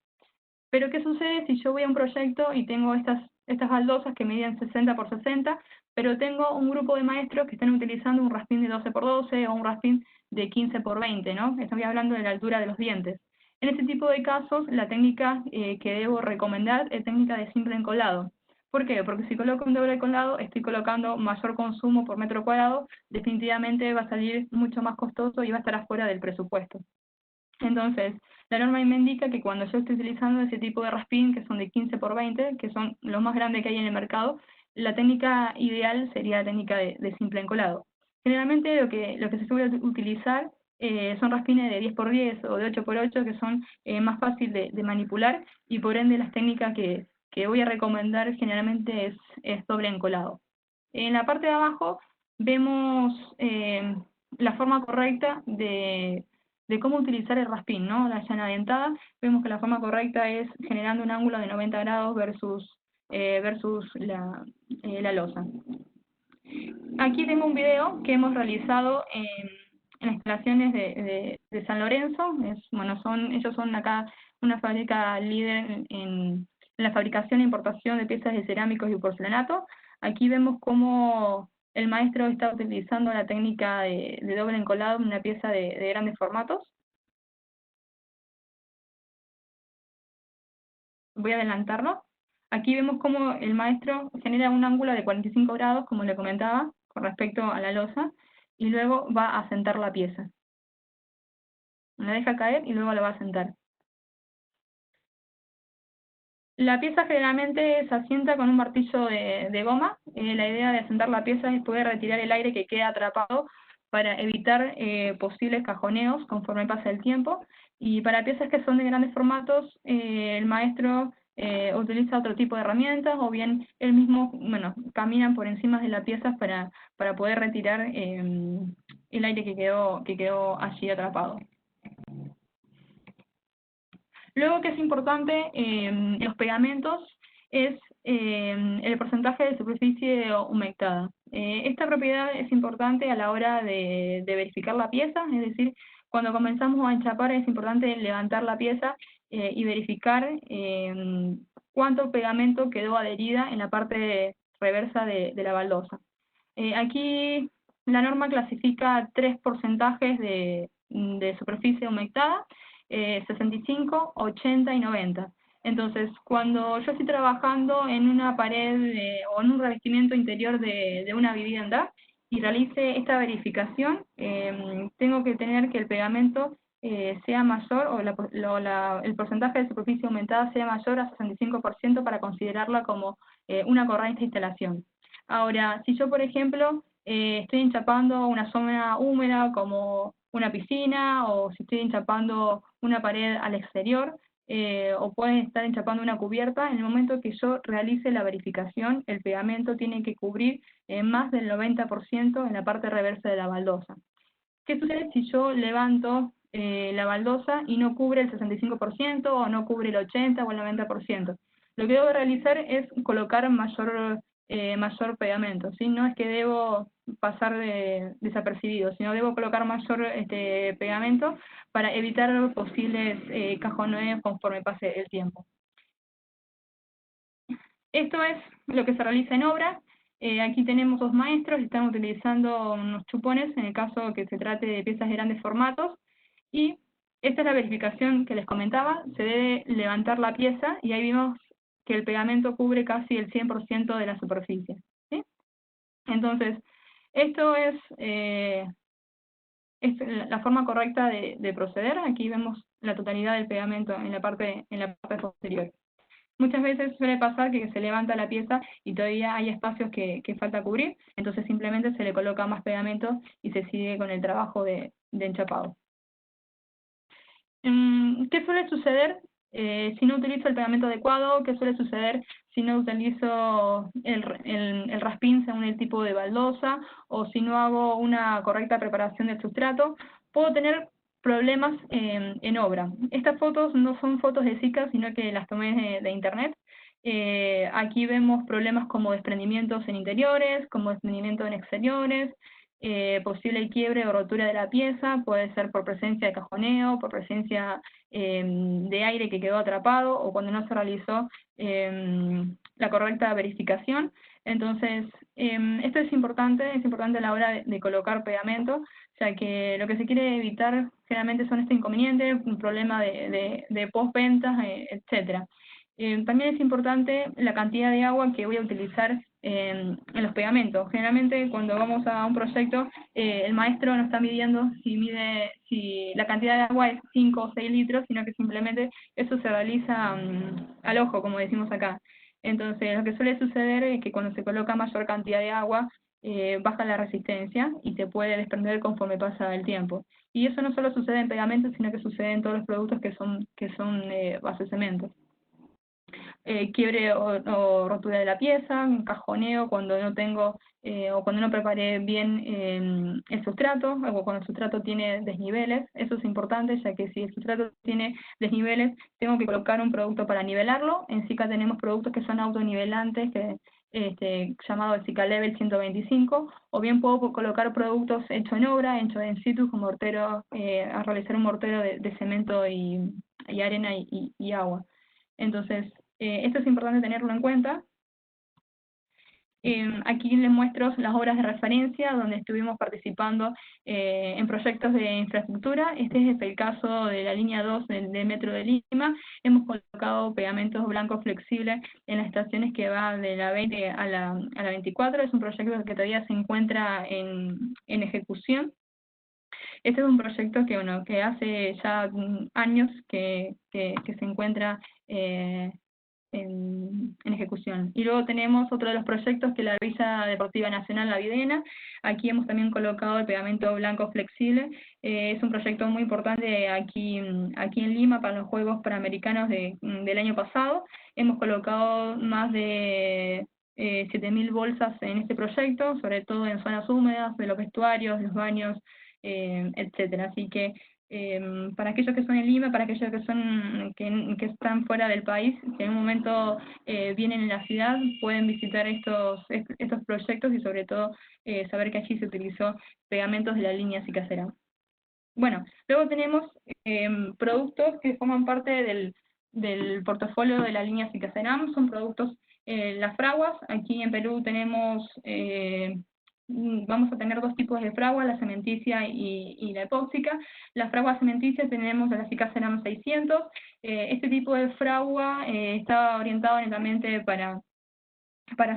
Pero ¿qué sucede si yo voy a un proyecto y tengo estas baldosas que miden 60 por 60, pero tengo un grupo de maestros que están utilizando un raspín de 12 por 12 o un raspín de 15 por 20, ¿no? Estoy hablando de la altura de los dientes. En este tipo de casos, la técnica que debo recomendar es técnica de simple encolado. ¿Por qué? Porque si coloco un doble encolado, estoy colocando mayor consumo por metro cuadrado, definitivamente va a salir mucho más costoso y va a estar afuera del presupuesto. Entonces, la norma me indica que cuando yo estoy utilizando ese tipo de raspín, que son de 15 por 20, que son los más grandes que hay en el mercado, la técnica ideal sería la técnica de simple encolado. Generalmente lo que se suele utilizar son raspines de 10 por 10 o de 8 por 8, que son más fácil de manipular, y por ende las técnicas que voy a recomendar generalmente es doble encolado. En la parte de abajo vemos la forma correcta de cómo utilizar el raspín, ¿no? La llana dentada. Vemos que la forma correcta es generando un ángulo de 90 grados versus la losa. Aquí tengo un video que hemos realizado en las instalaciones de San Lorenzo. Ellos son acá una fábrica líder en la fabricación e importación de piezas de cerámicos y porcelanato. Aquí vemos cómo el maestro está utilizando la técnica de doble encolado en una pieza de grandes formatos. Voy a adelantarlo. Aquí vemos cómo el maestro genera un ángulo de 45 grados, como le comentaba, con respecto a la losa, y luego va a asentar la pieza. La deja caer y luego la va a asentar. La pieza generalmente se asienta con un martillo de goma. La idea de asentar la pieza es poder retirar el aire que queda atrapado para evitar posibles cajoneos conforme pasa el tiempo. Y para piezas que son de grandes formatos, el maestro utiliza otro tipo de herramientas, o bien él mismo, camina por encima de la pieza para poder retirar el aire que quedó allí atrapado. Luego, que es importante en los pegamentos es el porcentaje de superficie humectada. Esta propiedad es importante a la hora de verificar la pieza, es decir, cuando comenzamos a enchapar es importante levantar la pieza y verificar cuánto pegamento quedó adherida en la parte reversa de la baldosa. Aquí la norma clasifica 3 porcentajes de superficie humectada, 65, 80 y 90. Entonces, cuando yo estoy trabajando en una pared o en un revestimiento interior de una vivienda y realice esta verificación, tengo que tener que el pegamento sea mayor, o el porcentaje de superficie aumentada sea mayor a 65% para considerarla como una correcta instalación. Ahora, si yo, por ejemplo, estoy enchapando una zona húmeda como una piscina, o si estoy enchapando una pared al exterior, o pueden estar enchapando una cubierta, en el momento que yo realice la verificación, el pegamento tiene que cubrir más del 90% en la parte reversa de la baldosa. ¿Qué sucede si yo levanto la baldosa y no cubre el 65%, o no cubre el 80% o el 90%? Lo que debo realizar es colocar mayor pegamento, ¿sí? No es que debo pasar desapercibido, sino debo colocar mayor pegamento para evitar posibles cajoneos conforme pase el tiempo. Esto es lo que se realiza en obra. Aquí tenemos 2 maestros, están utilizando unos chupones, en el caso que se trate de piezas de grandes formatos, y esta es la verificación que les comentaba. Se debe levantar la pieza, y ahí vimos que el pegamento cubre casi el 100% de la superficie, ¿sí? Entonces, esto es la forma correcta de proceder. Aquí vemos la totalidad del pegamento en la parte posterior. Muchas veces suele pasar que se levanta la pieza y todavía hay espacios que falta cubrir, entonces simplemente se le coloca más pegamento y se sigue con el trabajo de enchapado. ¿Qué suele suceder si no utilizo el pegamento adecuado? ¿Qué suele suceder si no utilizo el raspín según el tipo de baldosa, o si no hago una correcta preparación del sustrato? Puedo tener problemas en obra. Estas fotos no son fotos de Zika, sino que las tomé de internet. Aquí vemos problemas como desprendimientos en interiores, como desprendimiento en exteriores, posible quiebre o rotura de la pieza, puede ser por presencia de cajoneo, por presencia de aire que quedó atrapado, o cuando no se realizó la correcta verificación. Entonces, esto es importante a la hora de colocar pegamento, ya que lo que se quiere evitar generalmente son este inconveniente, un problema de postventa, etcétera. También es importante la cantidad de agua que voy a utilizar en los pegamentos. Generalmente cuando vamos a un proyecto, el maestro no está midiendo si la cantidad de agua es 5 o 6 litros, sino que simplemente eso se realiza al ojo, como decimos acá. Entonces, lo que suele suceder es que cuando se coloca mayor cantidad de agua, baja la resistencia y se puede desprender conforme pasa el tiempo. Y eso no solo sucede en pegamentos, sino que sucede en todos los productos que son base cemento. Quiebre o rotura de la pieza, un cajoneo cuando no tengo o cuando no preparé bien el sustrato, o cuando el sustrato tiene desniveles. Eso es importante, ya que si el sustrato tiene desniveles, tengo que colocar un producto para nivelarlo. En SICA tenemos productos que son autonivelantes, llamado Zika Level 125, o bien puedo colocar productos hechos en obra, hechos en situ, como mortero, a realizar un mortero de cemento y arena y agua. Entonces, esto es importante tenerlo en cuenta. Aquí les muestro las obras de referencia donde estuvimos participando en proyectos de infraestructura. Este es el caso de la línea 2 del Metro de Lima. Hemos colocado pegamentos blancos flexibles en las estaciones que va de la 20 a la 24. Es un proyecto que todavía se encuentra en ejecución. Este es un proyecto que, bueno, que hace ya años que se encuentra en ejecución. Y luego tenemos otro de los proyectos que es la Villa Deportiva Nacional La Videna. Aquí hemos también colocado el pegamento blanco flexible. Es un proyecto muy importante aquí en Lima para los Juegos Panamericanos del año pasado. Hemos colocado más de 7.000 bolsas en este proyecto, sobre todo en zonas húmedas, de los vestuarios, los baños, etcétera. Así que para aquellos que son en Lima, para aquellos que están fuera del país, si en un momento vienen en la ciudad, pueden visitar estos proyectos y sobre todo saber que allí se utilizó pegamentos de la línea Cicaceram. Bueno, luego tenemos productos que forman parte del portafolio de la línea Cicaceram, son productos, las fraguas. Aquí en Perú tenemos vamos a tener dos tipos de fragua, la cementicia y la epóxica. La fragua cementicia tenemos la Cicaceram 600. Este tipo de fragua está orientado netamente para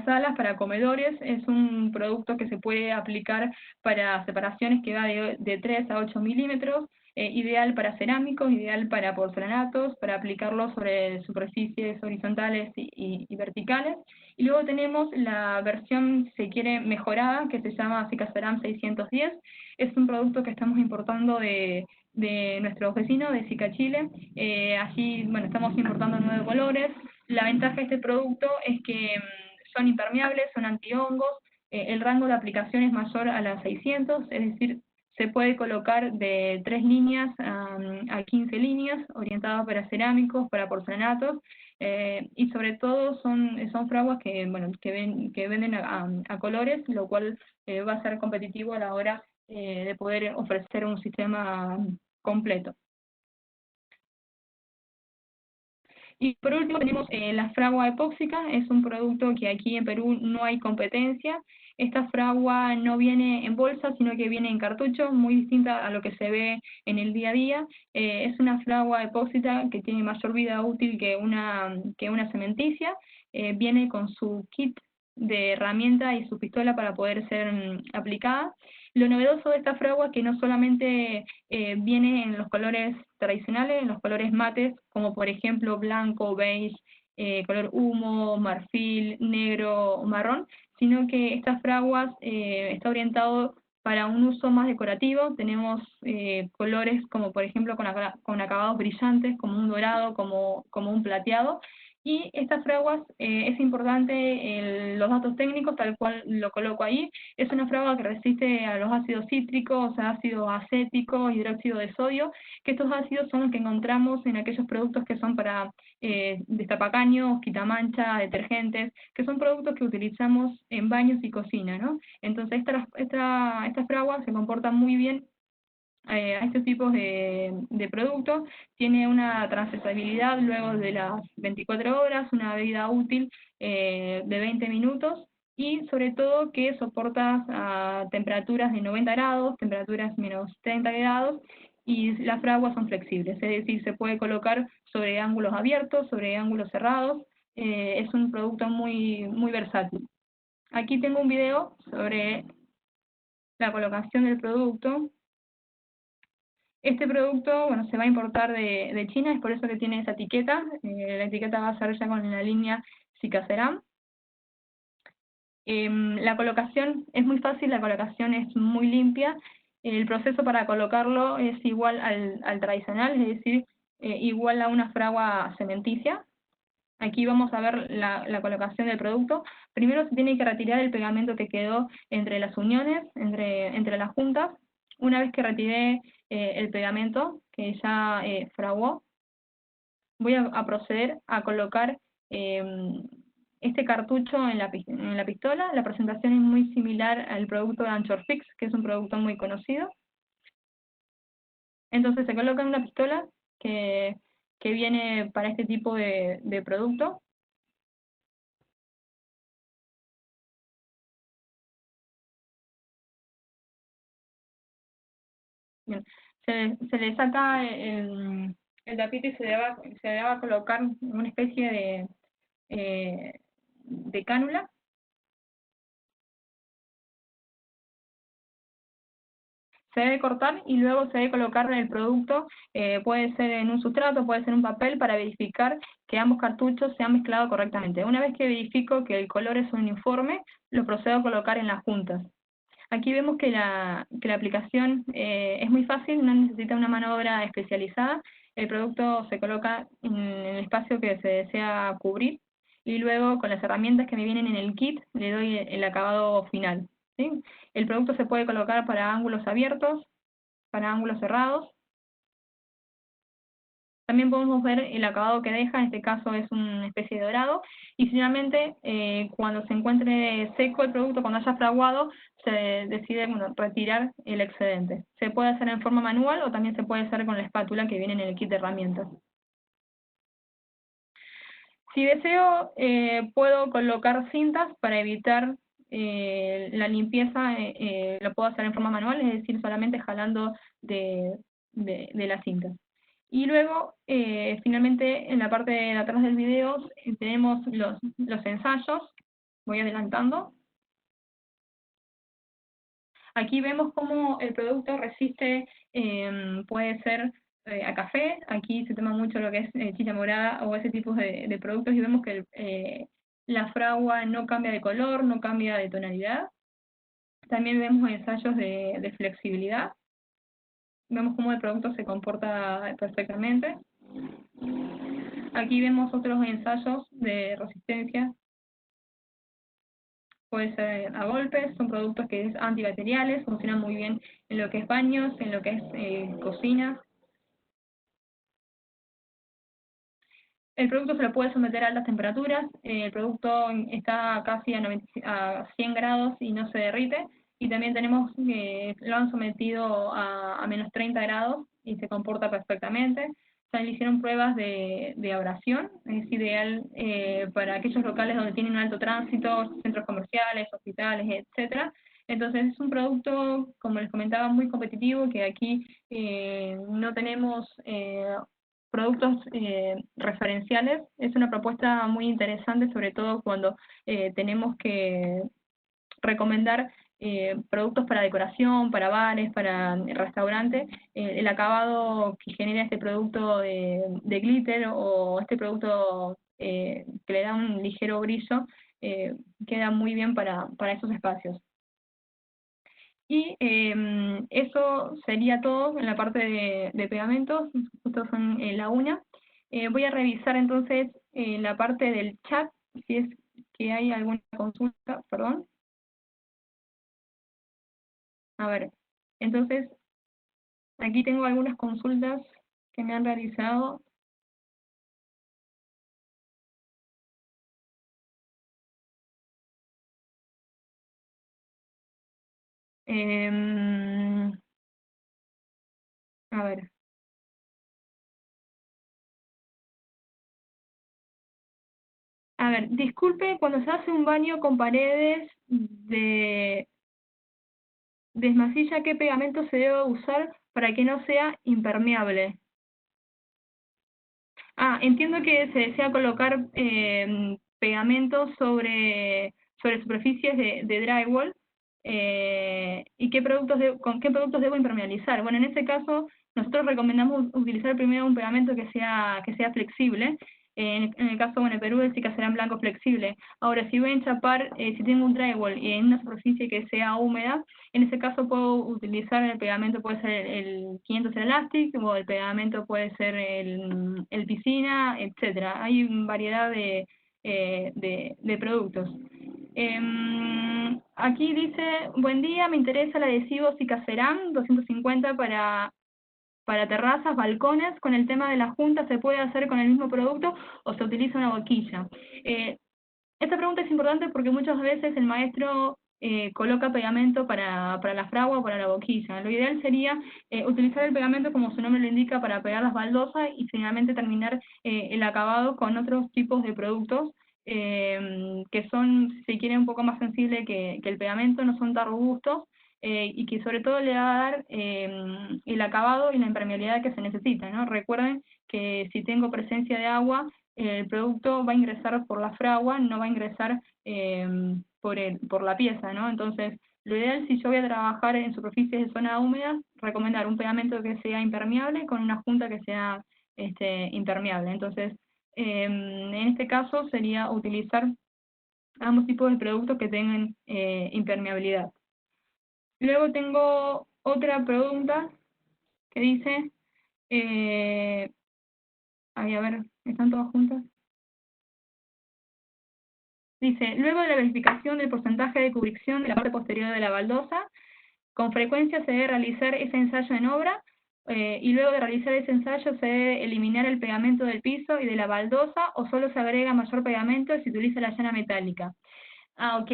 salas, para comedores. Es un producto que se puede aplicar para separaciones que va de 3 a 8 milímetros, ideal para cerámicos, ideal para porcelanatos, para aplicarlo sobre superficies horizontales y verticales. Y luego tenemos la versión, si se quiere, mejorada, que se llama Cicaceram 610. Es un producto que estamos importando de nuestros vecinos, de Zika Chile. Allí, bueno, estamos importando 9 colores. La ventaja de este producto es que son impermeables, son antihongos, el rango de aplicación es mayor a las 600, es decir, se puede colocar de 3 líneas a 15 líneas, orientadas para cerámicos, para porcelanatos, y sobre todo son fraguas que, bueno, que venden a colores, lo cual va a ser competitivo a la hora de poder ofrecer un sistema completo. Y por último tenemos la fragua epóxica, es un producto que aquí en Perú no hay competencia. Esta fragua no viene en bolsa, sino que viene en cartucho, muy distinta a lo que se ve en el día a día. Es una fragua epóxica que tiene mayor vida útil que una cementicia. Viene con su kit de herramienta y su pistola para poder ser aplicada. Lo novedoso de esta fragua es que no solamente viene en los colores tradicionales, en los colores mates, como por ejemplo blanco, beige, color humo, marfil, negro o marrón, sino que estas fraguas está orientado para un uso más decorativo. Tenemos colores como por ejemplo con acabados brillantes, como un dorado, como un plateado. Y estas fraguas, es importante los datos técnicos, tal cual lo coloco ahí. Es una fragua que resiste a los ácidos cítricos, ácido acético, hidróxido de sodio, que estos ácidos son los que encontramos en aquellos productos que son para destapacaños, quitamancha, detergentes, que son productos que utilizamos en baños y cocina, ¿no? Entonces estas fraguas se comportan muy bien a estos tipos de productos. Tiene una transversabilidad luego de las 24 horas, una vida útil de 20 minutos, y sobre todo que soporta a temperaturas de 90 grados, temperaturas menos 30 grados, y las fraguas son flexibles, es decir, se puede colocar sobre ángulos abiertos, sobre ángulos cerrados. Es un producto muy, muy versátil. Aquí tengo un video sobre la colocación del producto. Este producto, bueno, se va a importar de China, es por eso que tiene esa etiqueta. La etiqueta va a ser ya con la línea Cicaceram. La colocación es muy fácil, la colocación es muy limpia. El proceso para colocarlo es igual al tradicional, es decir, igual a una fragua cementicia. Aquí vamos a ver la colocación del producto. Primero se tiene que retirar el pegamento que quedó entre las uniones, entre las juntas. Una vez que retiré el pegamento que ya fraguó, voy a proceder a colocar este cartucho en la pistola. La presentación es muy similar al producto de Anchor Fix, que es un producto muy conocido. Entonces se coloca en una pistola que viene para este tipo de producto. Bien. Se le saca el tapete y se le va a colocar una especie de cánula. Se debe cortar y luego se debe colocar en el producto, puede ser en un sustrato, puede ser en un papel, para verificar que ambos cartuchos se han mezclado correctamente. Una vez que verifico que el color es uniforme, lo procedo a colocar en las juntas. Aquí vemos que la aplicación es muy fácil, no necesita una mano de obra especializada. El producto se coloca en el espacio que se desea cubrir y luego con las herramientas que me vienen en el kit le doy el acabado final, ¿sí? El producto se puede colocar para ángulos abiertos, para ángulos cerrados. También podemos ver el acabado que deja, en este caso es una especie de dorado, y finalmente cuando se encuentre seco el producto, cuando haya fraguado, se decide retirar el excedente. Se puede hacer en forma manual o también se puede hacer con la espátula que viene en el kit de herramientas. Si deseo, puedo colocar cintas para evitar la limpieza, lo puedo hacer en forma manual, es decir, solamente jalando de las cintas. Y luego, finalmente, en la parte de atrás del video tenemos los ensayos. Voy adelantando. Aquí vemos cómo el producto resiste, puede ser a café. Aquí se toma mucho lo que es chicha morada o ese tipo de productos, y vemos que la fragua no cambia de color, no cambia de tonalidad. También vemos ensayos de flexibilidad. Vemos cómo el producto se comporta perfectamente. Aquí vemos otros ensayos de resistencia. Puede ser a golpes, son productos que es antibacteriales, funcionan muy bien en lo que es baños, en lo que es cocina. El producto se lo puede someter a altas temperaturas, el producto está casi a 100 grados y no se derrite, y también tenemos que lo han sometido a menos 30 grados y se comporta perfectamente. Ya le hicieron pruebas de abrasión, es ideal para aquellos locales donde tienen un alto tránsito, centros comerciales, hospitales, etcétera. Entonces es un producto, como les comentaba, muy competitivo, que aquí no tenemos productos referenciales. Es una propuesta muy interesante, sobre todo cuando tenemos que recomendar productos para decoración, para bares, para restaurantes. El acabado que genera este producto de glitter o este producto que le da un ligero brillo, queda muy bien para esos espacios. Y eso sería todo en la parte de pegamentos. Estos son la una. Voy a revisar entonces la parte del chat, si es que hay alguna consulta, perdón. A ver, entonces aquí tengo algunas consultas que me han realizado. A ver. A ver, disculpe, cuando se hace un baño con paredes de desmasilla, ¿qué pegamento se debe usar para que no sea impermeable? Ah, entiendo que se desea colocar pegamento sobre superficies de drywall. ¿Y qué productos con qué productos debo impermeabilizar? Bueno, en este caso, nosotros recomendamos utilizar primero un pegamento que sea flexible. En el caso, bueno, en Perú el serán blanco flexible. Ahora, si voy a enchapar, si tengo un drywall y en una superficie que sea húmeda, en ese caso puedo utilizar el pegamento, puede ser el 500 Elastic, o el pegamento puede ser el piscina, etcétera. Hay variedad de productos. Aquí dice, buen día, me interesa el adhesivo Cicacerán 250 para terrazas, balcones. Con el tema de la junta, ¿se puede hacer con el mismo producto o se utiliza una boquilla? Esta pregunta es importante porque muchas veces el maestro coloca pegamento para la fragua o para la boquilla. Lo ideal sería utilizar el pegamento como su nombre lo indica para pegar las baldosas y finalmente terminar el acabado con otros tipos de productos que son, si se quiere, un poco más sensibles que el pegamento, no son tan robustos y que sobre todo le va a dar el acabado y la impermeabilidad que se necesita, ¿no? Recuerden que si tengo presencia de agua, el producto va a ingresar por la fragua, no va a ingresar por la pieza, ¿no? Entonces, lo ideal si yo voy a trabajar en superficies de zona húmeda, recomendar un pegamento que sea impermeable con una junta que sea impermeable. Entonces, en este caso sería utilizar ambos tipos de productos que tengan impermeabilidad. Luego tengo otra pregunta que dice, a ver, ¿están todas juntas? Dice, luego de la verificación del porcentaje de cubrición de la parte posterior de la baldosa, con frecuencia se debe realizar ese ensayo en obra y luego de realizar ese ensayo se debe eliminar el pegamento del piso y de la baldosa o solo se agrega mayor pegamento si se utiliza la llana metálica. Ok.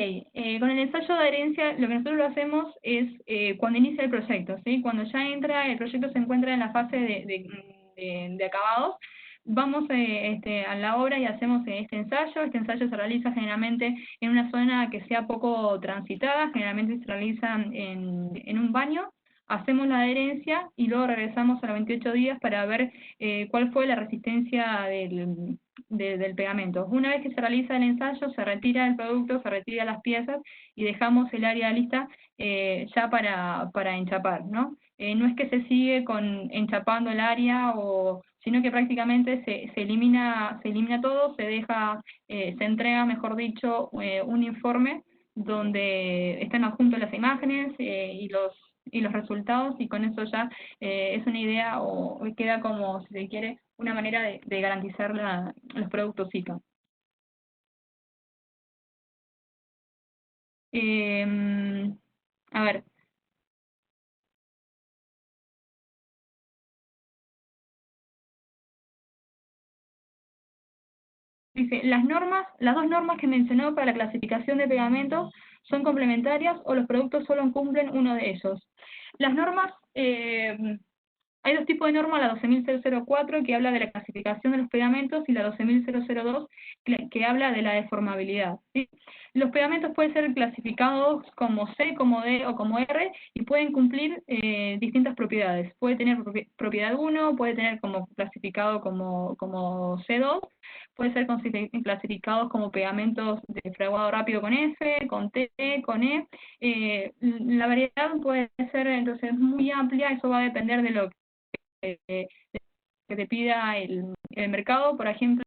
Con el ensayo de adherencia, lo que nosotros lo hacemos es cuando inicia el proyecto, ¿sí? Cuando ya entra, el proyecto se encuentra en la fase de acabados, vamos a la obra y hacemos este ensayo. Este ensayo se realiza generalmente en una zona que sea poco transitada, generalmente se realiza en un baño, hacemos la adherencia y luego regresamos a los 28 días para ver cuál fue la resistencia del pegamento. Una vez que se realiza el ensayo, se retira el producto, se retira las piezas y dejamos el área lista ya para enchapar, ¿no? No es que se sigue enchapando el área, sino que prácticamente se elimina todo, se entrega, mejor dicho, un informe donde están adjuntos las imágenes y los resultados, y con eso ya es una idea o queda como, si se quiere, una manera de garantizar los productos ICA. A ver, dice, las dos normas que mencionó para la clasificación de pegamentos son complementarias o los productos solo cumplen uno de ellos. Las normas, hay dos tipos de normas, la 12.004 que habla de la clasificación de los pegamentos y la 12.002 que habla de la deformabilidad, ¿sí? Los pegamentos pueden ser clasificados como C, como D o como R y pueden cumplir distintas propiedades. Puede tener propiedad 1, puede tener como clasificado como C2, puede ser clasificados como pegamentos de fraguado rápido con F, con T, con E. La variedad puede ser entonces muy amplia, eso va a depender de lo que te pida el mercado. Por ejemplo,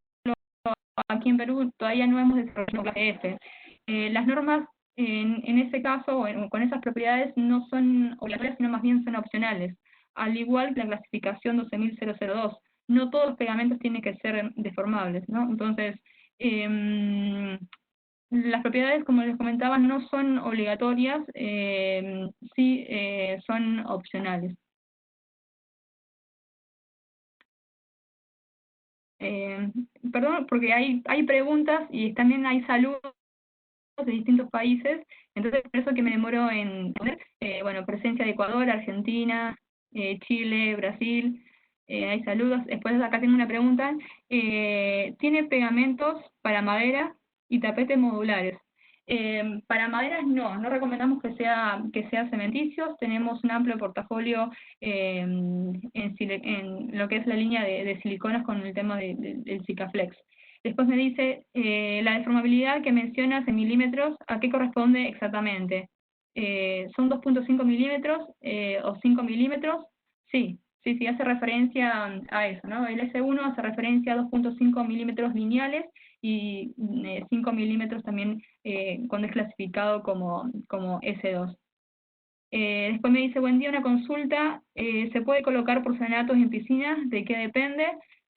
aquí en Perú todavía no hemos desarrollado la F. Las normas en ese caso, con esas propiedades, no son obligatorias, sino más bien son opcionales, al igual que la clasificación 12.002. No todos los pegamentos tienen que ser deformables, ¿no? Entonces, las propiedades, como les comentaba, no son obligatorias, sí son opcionales. Perdón, porque hay preguntas y también hay saludos de distintos países, entonces por eso que me demoro en poner, bueno, presencia de Ecuador, Argentina, Chile, Brasil, hay saludos. Después acá tengo una pregunta, ¿tiene pegamentos para madera y tapetes modulares? Para maderas no recomendamos que sea cementicios, tenemos un amplio portafolio en lo que es la línea de siliconas con el tema del Sikaflex. Después me dice, la deformabilidad que mencionas en milímetros, ¿a qué corresponde exactamente? ¿Son 2.5 milímetros o 5 milímetros? Sí, hace referencia a eso, ¿no? El S1 hace referencia a 2.5 milímetros lineales y 5 milímetros también cuando es clasificado como S2. Después me dice, buen día, una consulta, ¿se puede colocar porcelanatos en piscinas? ¿De qué depende?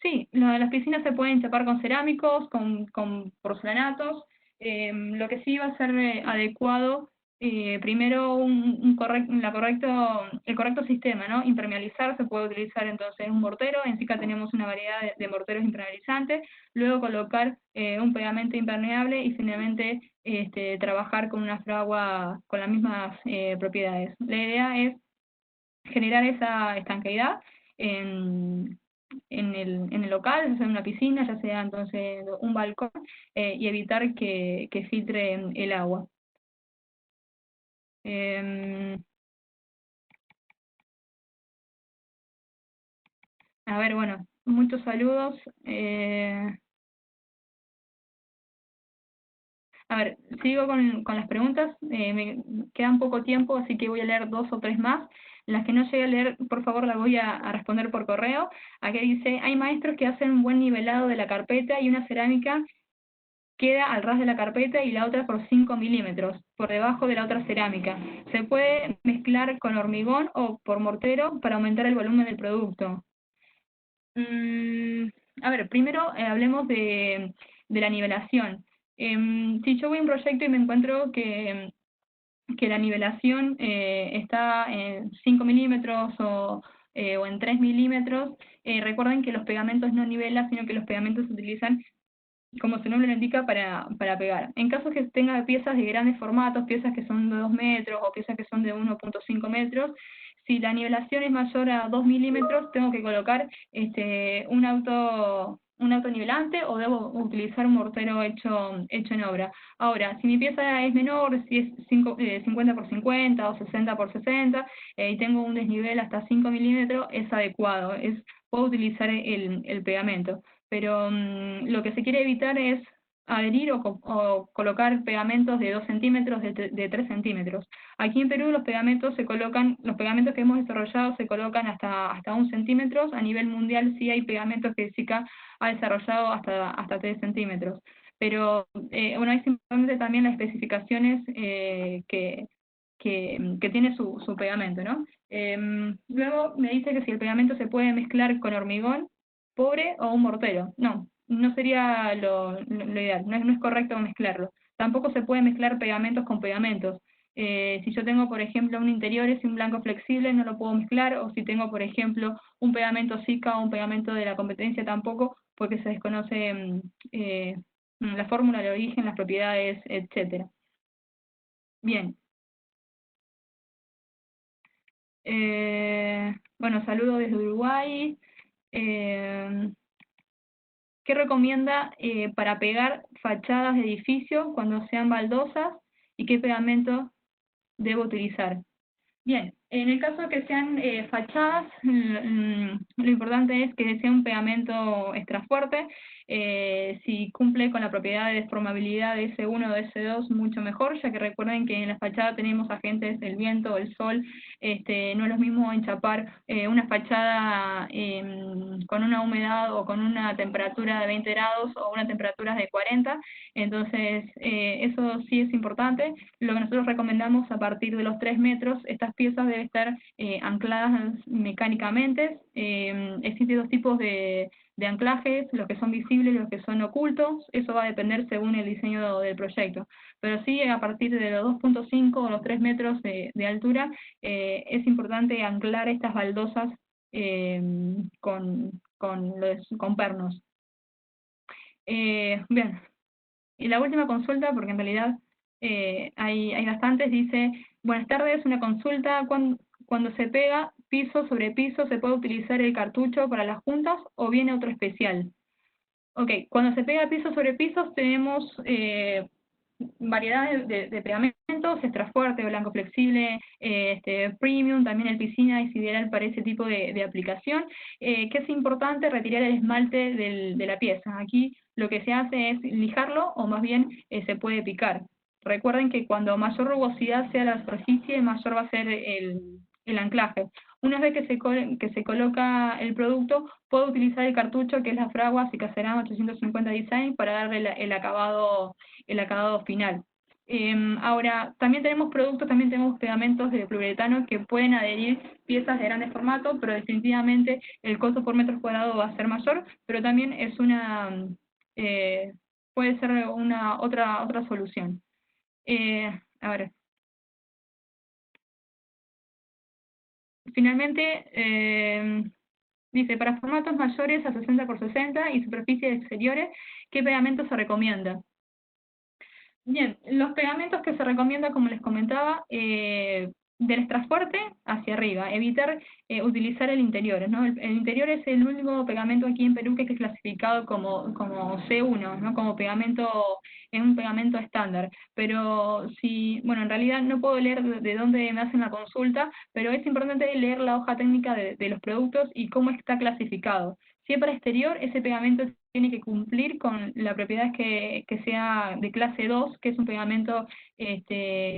Sí, las piscinas se pueden chapar con cerámicos, con porcelanatos. Lo que sí va a ser adecuado primero el correcto sistema, ¿no? Impermeabilizar, se puede utilizar entonces un mortero, en SICA tenemos una variedad de morteros impermeabilizantes, luego colocar un pegamento impermeable y finalmente trabajar con una fragua con las mismas propiedades. La idea es generar esa estanqueidad en el local, ya sea en una piscina, ya sea entonces un balcón, y evitar que filtre el agua. A ver, bueno, muchos saludos. A ver, sigo con las preguntas. Me queda un poco tiempo, así que voy a leer 2 o 3 más. Las que no llegue a leer, por favor, las voy a responder por correo. Aquí dice, hay maestros que hacen un buen nivelado de la carpeta y una cerámica queda al ras de la carpeta y la otra por 5 milímetros, por debajo de la otra cerámica. ¿Se puede mezclar con hormigón o por mortero para aumentar el volumen del producto? A ver, primero hablemos de la nivelación. Si yo voy a un proyecto y me encuentro que la nivelación está en 5 milímetros o en 3 milímetros, recuerden que los pegamentos no nivelan, sino que los pegamentos se utilizan como su nombre lo indica, para pegar. En caso que tenga piezas de grandes formatos, piezas que son de 2 metros o piezas que son de 1,5 metros, si la nivelación es mayor a 2 milímetros, tengo que colocar un autonivelante o debo utilizar un mortero hecho en obra. Ahora, si mi pieza es menor, si es 50 por 50 o 60 por 60 y tengo un desnivel hasta 5 milímetros, es adecuado, puedo utilizar el pegamento. Pero lo que se quiere evitar es adherir o colocar pegamentos de 2 centímetros, de 3 centímetros. Aquí en Perú los pegamentos que hemos desarrollado se colocan hasta 1 centímetro. A nivel mundial sí hay pegamentos que SICA ha desarrollado hasta 3 centímetros. Pero bueno, es importante también las especificaciones que tiene su pegamento, ¿no? Luego me dice que si el pegamento se puede mezclar con hormigón pobre o un mortero. No, no sería lo ideal, no es correcto mezclarlo. Tampoco se puede mezclar pegamentos con pegamentos. Si yo tengo, por ejemplo, un interiores y un blanco flexible, no lo puedo mezclar, o si tengo, por ejemplo, un pegamento SICA o un pegamento de la competencia, tampoco, porque se desconoce la fórmula de origen, las propiedades, etcétera. Bien. Bueno, saludos desde Uruguay. ¿Qué recomienda para pegar fachadas de edificios cuando sean baldosas y qué pegamento debo utilizar? Bien, en el caso de que sean fachadas, lo importante es que sea un pegamento extra fuerte. Si cumple con la propiedad de deformabilidad de S1 o de S2, mucho mejor, ya que recuerden que en la fachada tenemos agentes del viento, el sol. No es lo mismo enchapar una fachada con una humedad o con una temperatura de 20 grados o una temperatura de 40. Entonces, eso sí es importante. Lo que nosotros recomendamos a partir de los 3 metros, estas piezas deben estar ancladas mecánicamente. Existen 2 tipos de anclajes, los que son visibles y los que son ocultos. Eso va a depender según el diseño del proyecto. Pero sí, a partir de los 2,5 o los 3 metros de altura, es importante anclar estas baldosas con pernos. Bien, y la última consulta, porque en realidad hay bastantes, dice, buenas tardes, una consulta, cuando se pega piso sobre piso, ¿se puede utilizar el cartucho para las juntas o viene otro especial? Ok, cuando se pega piso sobre piso tenemos variedades de pegamentos, extra fuerte, blanco flexible, premium, también el piscina es ideal para ese tipo de aplicación, que es importante retirar el esmalte de la pieza. Aquí lo que se hace es lijarlo o más bien se puede picar. Recuerden que cuando mayor rugosidad sea la superficie, mayor va a ser el anclaje. Una vez que se coloca el producto, puedo utilizar el cartucho, que es la fragua Cicacerama 850 Design, para darle el acabado final. Ahora, también tenemos pegamentos de poliuretano que pueden adherir piezas de grandes formatos, pero definitivamente el costo por metro cuadrado va a ser mayor, pero también es puede ser otra solución. A ver, finalmente, dice, para formatos mayores a 60 por 60 y superficies exteriores, ¿qué pegamento se recomienda? Bien, los pegamentos que se recomienda, como les comentaba, del transporte hacia arriba, evitar utilizar el interior, ¿no? El interior es el único pegamento aquí en Perú que es clasificado como C1, ¿no? Como pegamento, es un pegamento estándar. Pero si, bueno, en realidad no puedo leer de dónde me hacen la consulta, pero es importante leer la hoja técnica de los productos y cómo está clasificado. Si es para exterior, ese pegamento tiene que cumplir con la propiedad que sea de clase 2, que es un pegamento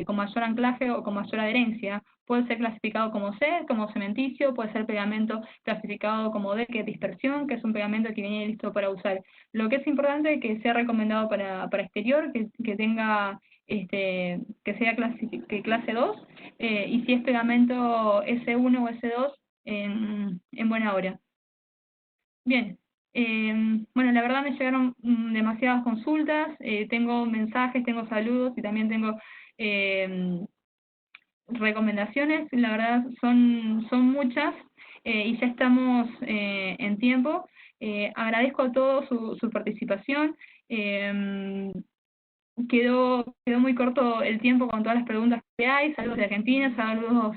con mayor anclaje o con mayor adherencia. Puede ser clasificado como C, como cementicio, puede ser pegamento clasificado como D, que es dispersión, que es un pegamento que viene listo para usar. Lo que es importante es que sea recomendado para exterior, que tenga que sea clase 2, y si es pegamento S1 o S2, en buena hora. Bien, bueno, la verdad me llegaron demasiadas consultas, tengo mensajes, tengo saludos y también tengo em, recomendaciones, la verdad son muchas, y ya estamos en tiempo. Agradezco a todos su participación. em, quedó muy corto el tiempo con todas las preguntas que hay. Saludos de Argentina, saludos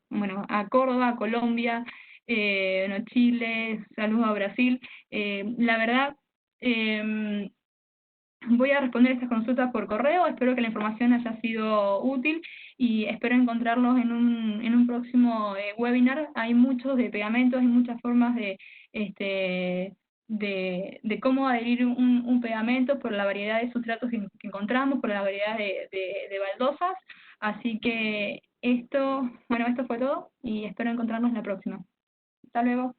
bueno, a Córdoba, a Colombia, bueno, Chile, saludos a Brasil. La verdad, eh, voy a responder estas consultas por correo, espero que la información haya sido útil y espero encontrarlos en un próximo webinar. Hay muchos de pegamentos, hay muchas formas de cómo adherir un pegamento por la variedad de sustratos que encontramos, por la variedad de baldosas. Así que esto, bueno, esto fue todo y espero encontrarnos la próxima. Hasta luego.